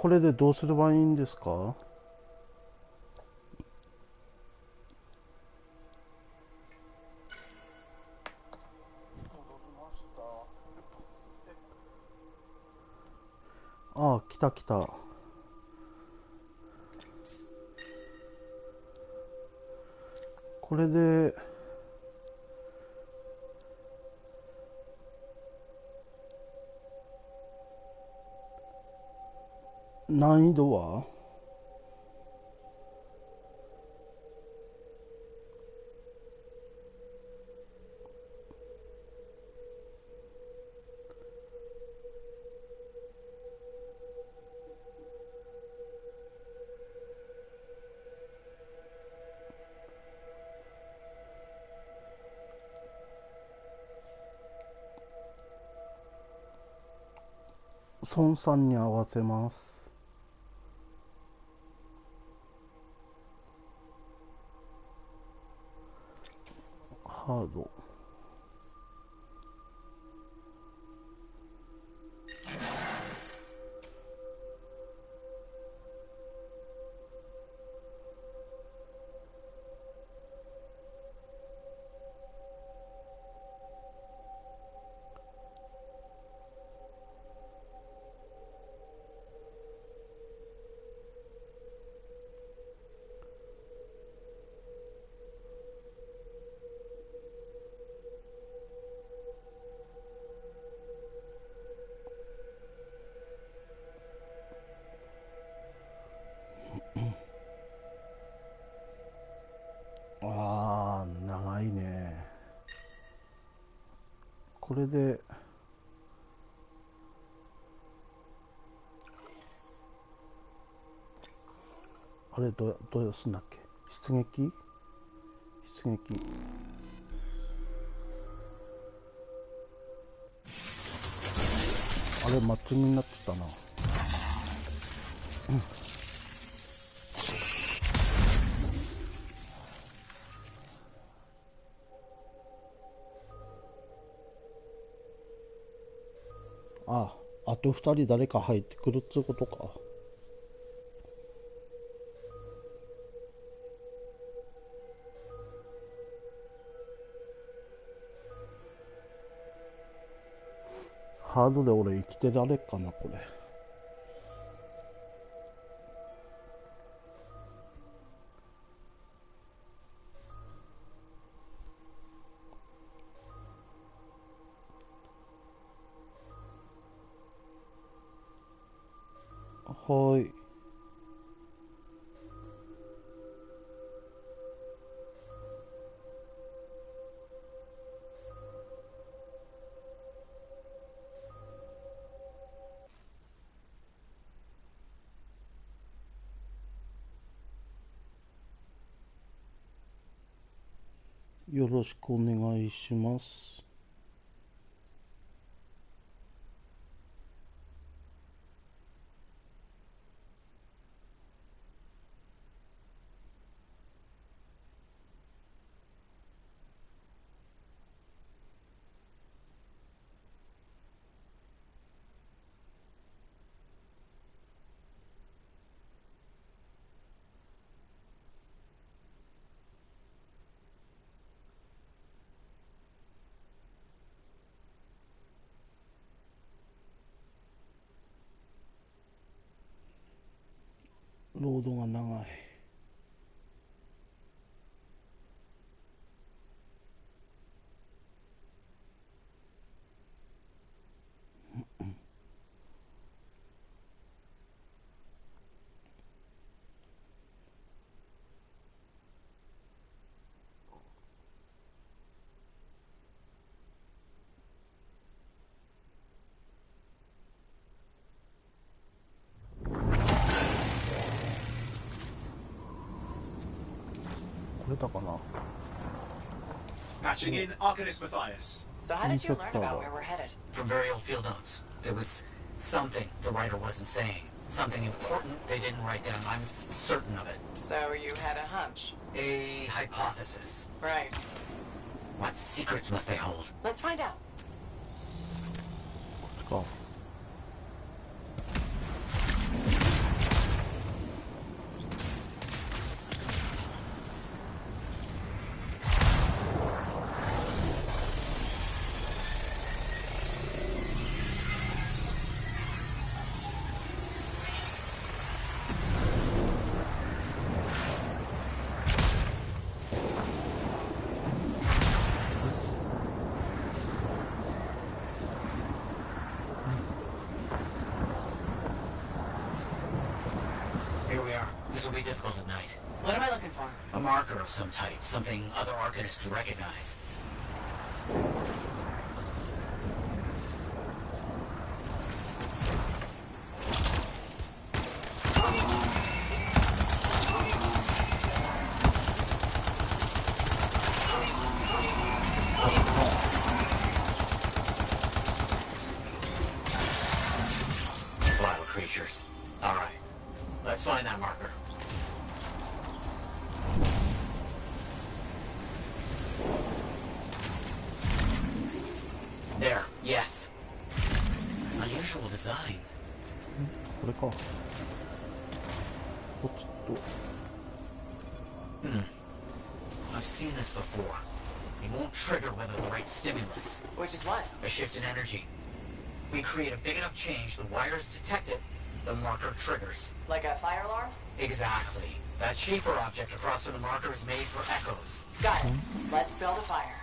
れでどうすればいいんですか？ああ、来た来た。これで難易度は孫さんに合わせます。ハード。ああ、長いね。これであれどうすんだっけ？出撃？出撃。あれマッチングになってたな。あと2人誰か入ってくるっつうことか。ハードで俺生きてられっかなこれ。はい。よろしくお願いします。ロードが長い。これだかな。 Patching in, Arcanist Matthias. So how did you learn about where we're headed? From very old field notes. There was something the writer wasn't saying. Something important they didn't write down. I'm certain of it. So you had a hunch? A hypothesis. Right. What secrets must they hold? Let's find out. Go. This will be difficult at night. What am I looking for? A marker of some type, something other Arcanists could recognize. Vile creatures. All right. Let's find that marker. There, yes. Unusual design. これか。こっちと。I've seen this before. It won't trigger whether the right stimulus. Which is what? A shift in energy. We create a big enough change, the wires detect it, the marker triggers. Like a fire alarm? Exactly. That shaper object across from the marker is made for echoes. Got it. Let's build a fire.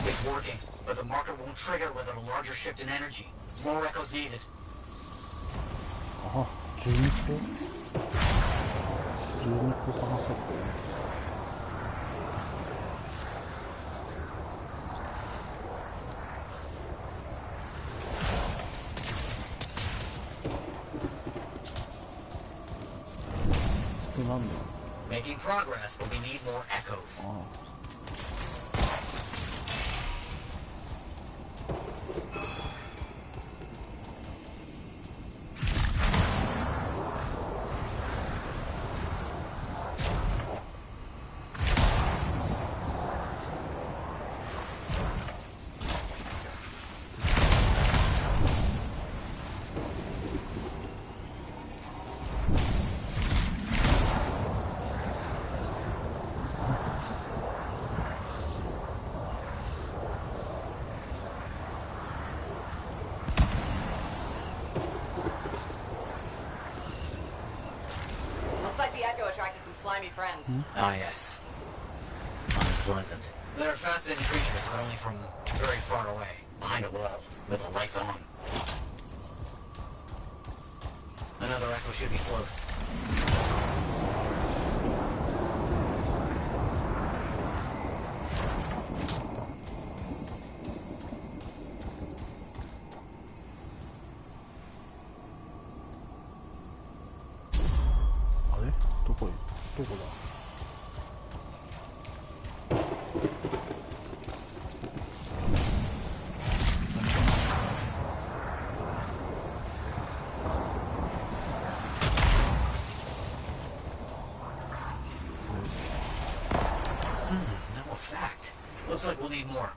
It's working, but the marker won't trigger without a larger shift in energy. More echoes needed. あ、12個探せって。なんだ Making progress, but we need more echoes. ああ Looks like the echo attracted some slimy friends. Ah, yes. Unpleasant. They're fascinating creatures, but only from very far away, behind a wall, with the lights on. Another echo should be close. No effect. Looks like we'll need more.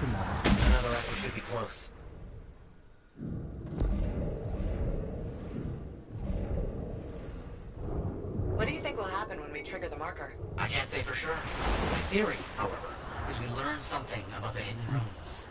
Another echo should be close. What do you think will happen when we trigger the marker? I can't say for sure. My theory, however, is we learn something about the hidden runes.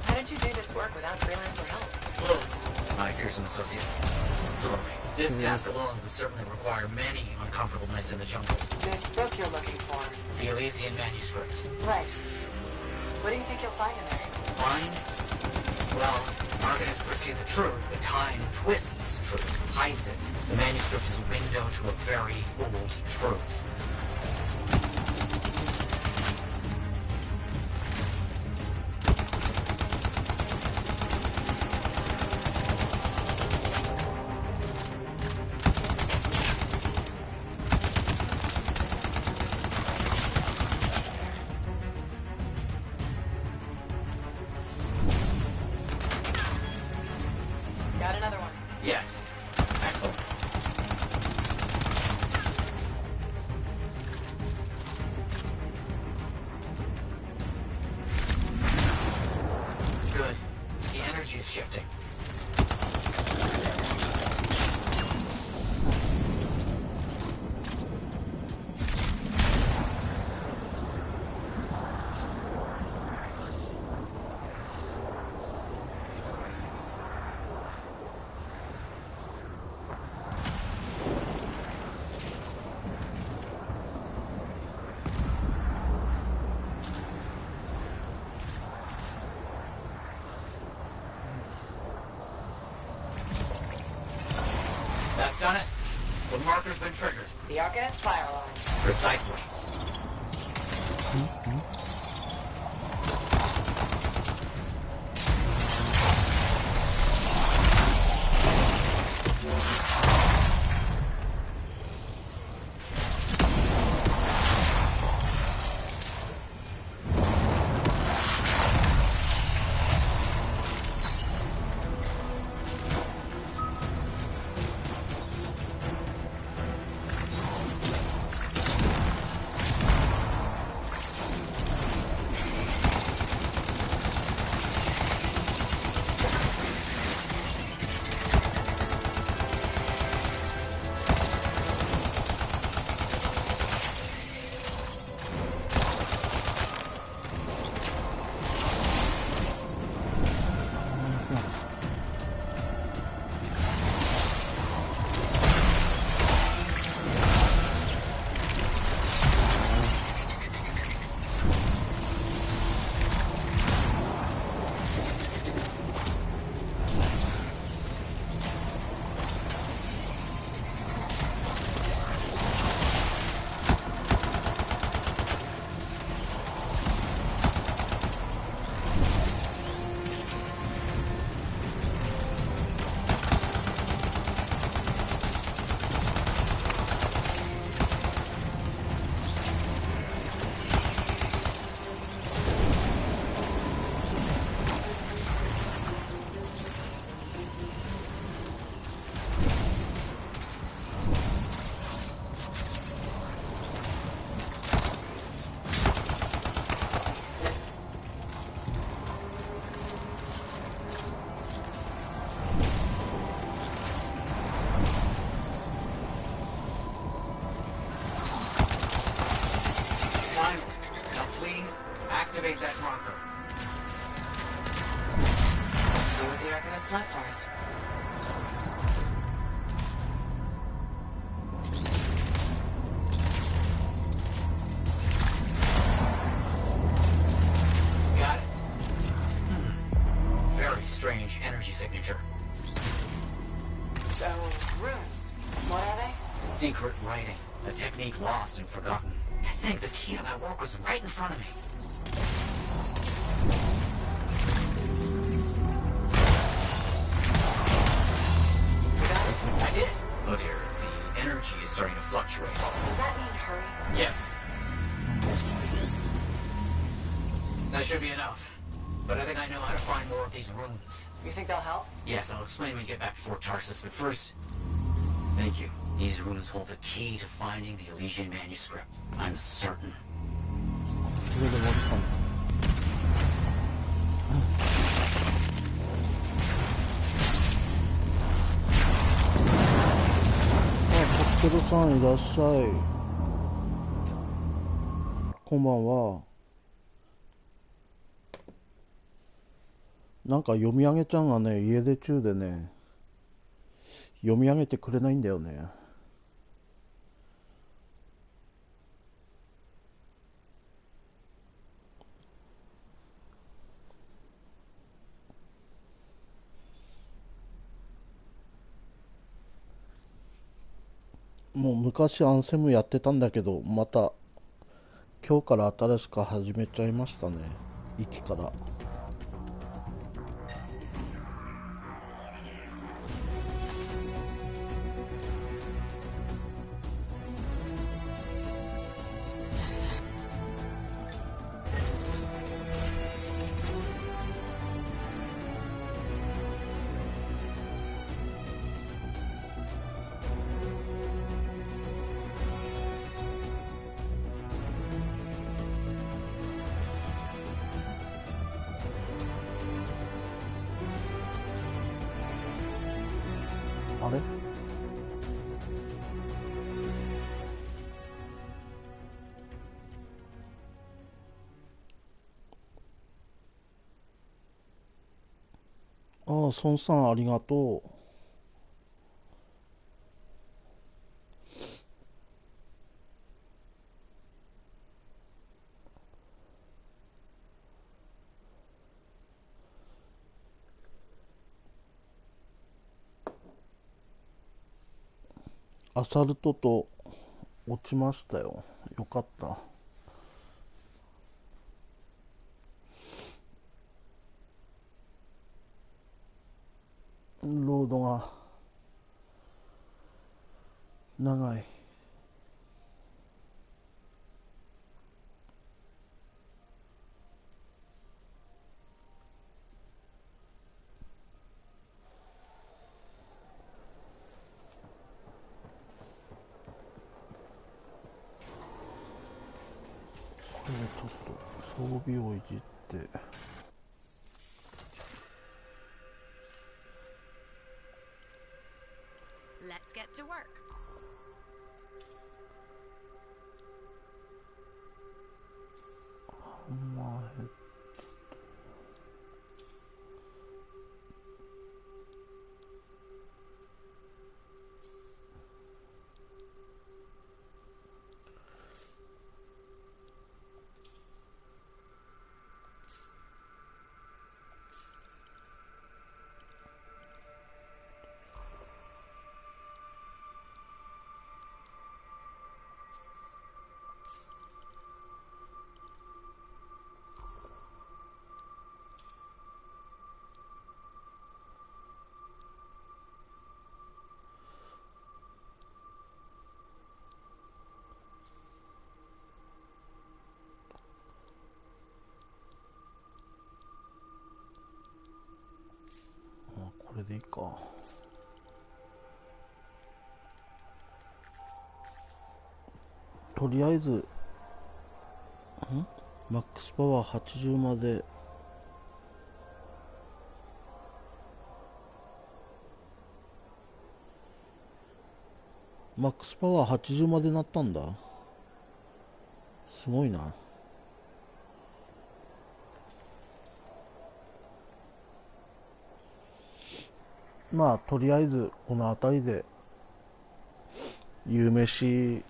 How did you do this work without freelancer help? Slowly. My fearsome associate. Slowly. This task alone would certainly require many uncomfortable nights in the jungle. This book you're looking for. The Elysian manuscript. Right. What do you think you'll find in there? Find? Well, archonists perceive the truth, but time twists truth, hides it. The manuscript is a window to a very old truth. Got another one. Yes. Excellent. Good. The energy is shifting. That's done it. The marker's been triggered. The Arcanist fire alarm. Precisely. Activate that marker. See what the Arcanist left for us. Got it. Very strange energy signature. So, runes. What are they? Secret writing. A technique lost and forgotten. To think the key to my work was right in front of me. I did. Oh dear, the energy is starting to fluctuate. Does that mean hurry? Yes. That should be enough. But I think I know how to find more of these runes. You think they'll help? Yes, I'll explain when we get back to Fort Tarsus, but first... Thank you. These runes hold the key to finding the Elysian manuscript. I'm certain.コッテルさんいらっしゃい。こんばんは。なんか読み上げちゃんがね、家出中でね、読み上げてくれないんだよね。もう昔アンセムやってたんだけど、また今日から新しく始めちゃいましたね。1から。あれ？ああ、孫さんありがとう。アサルトと落ちましたよ。よかった。ロードが長い。これちょっと装備をいじって。Let's get to work. これでいいか。とりあえずマックスパワー80まで。マックスパワー80までなったんだ。すごいな。まあとりあえずこの辺りで夕飯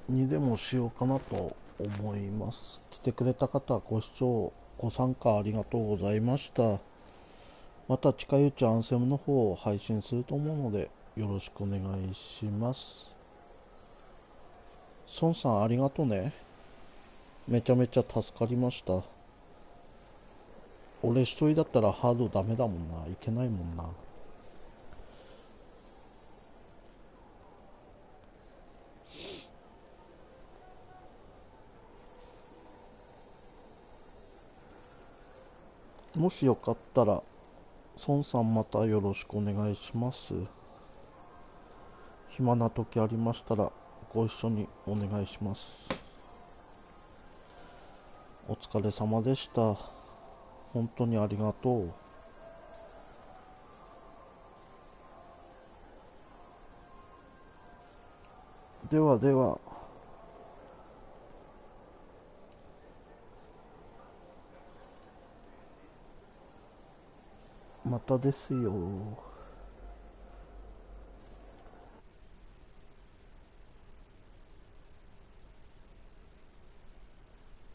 にでもしようかなと思います。来てくれた方ご視聴ご参加ありがとうございました。また近いうちアンセムの方を配信すると思うのでよろしくお願いします。孫さんありがとうね。めちゃめちゃ助かりました。俺一人だったらハードダメだもんな。いけないもんな。もしよかったら孫さんまたよろしくお願いします。暇な時ありましたらご一緒にお願いします。お疲れ様でした。本当にありがとう。ではでは。またですよ。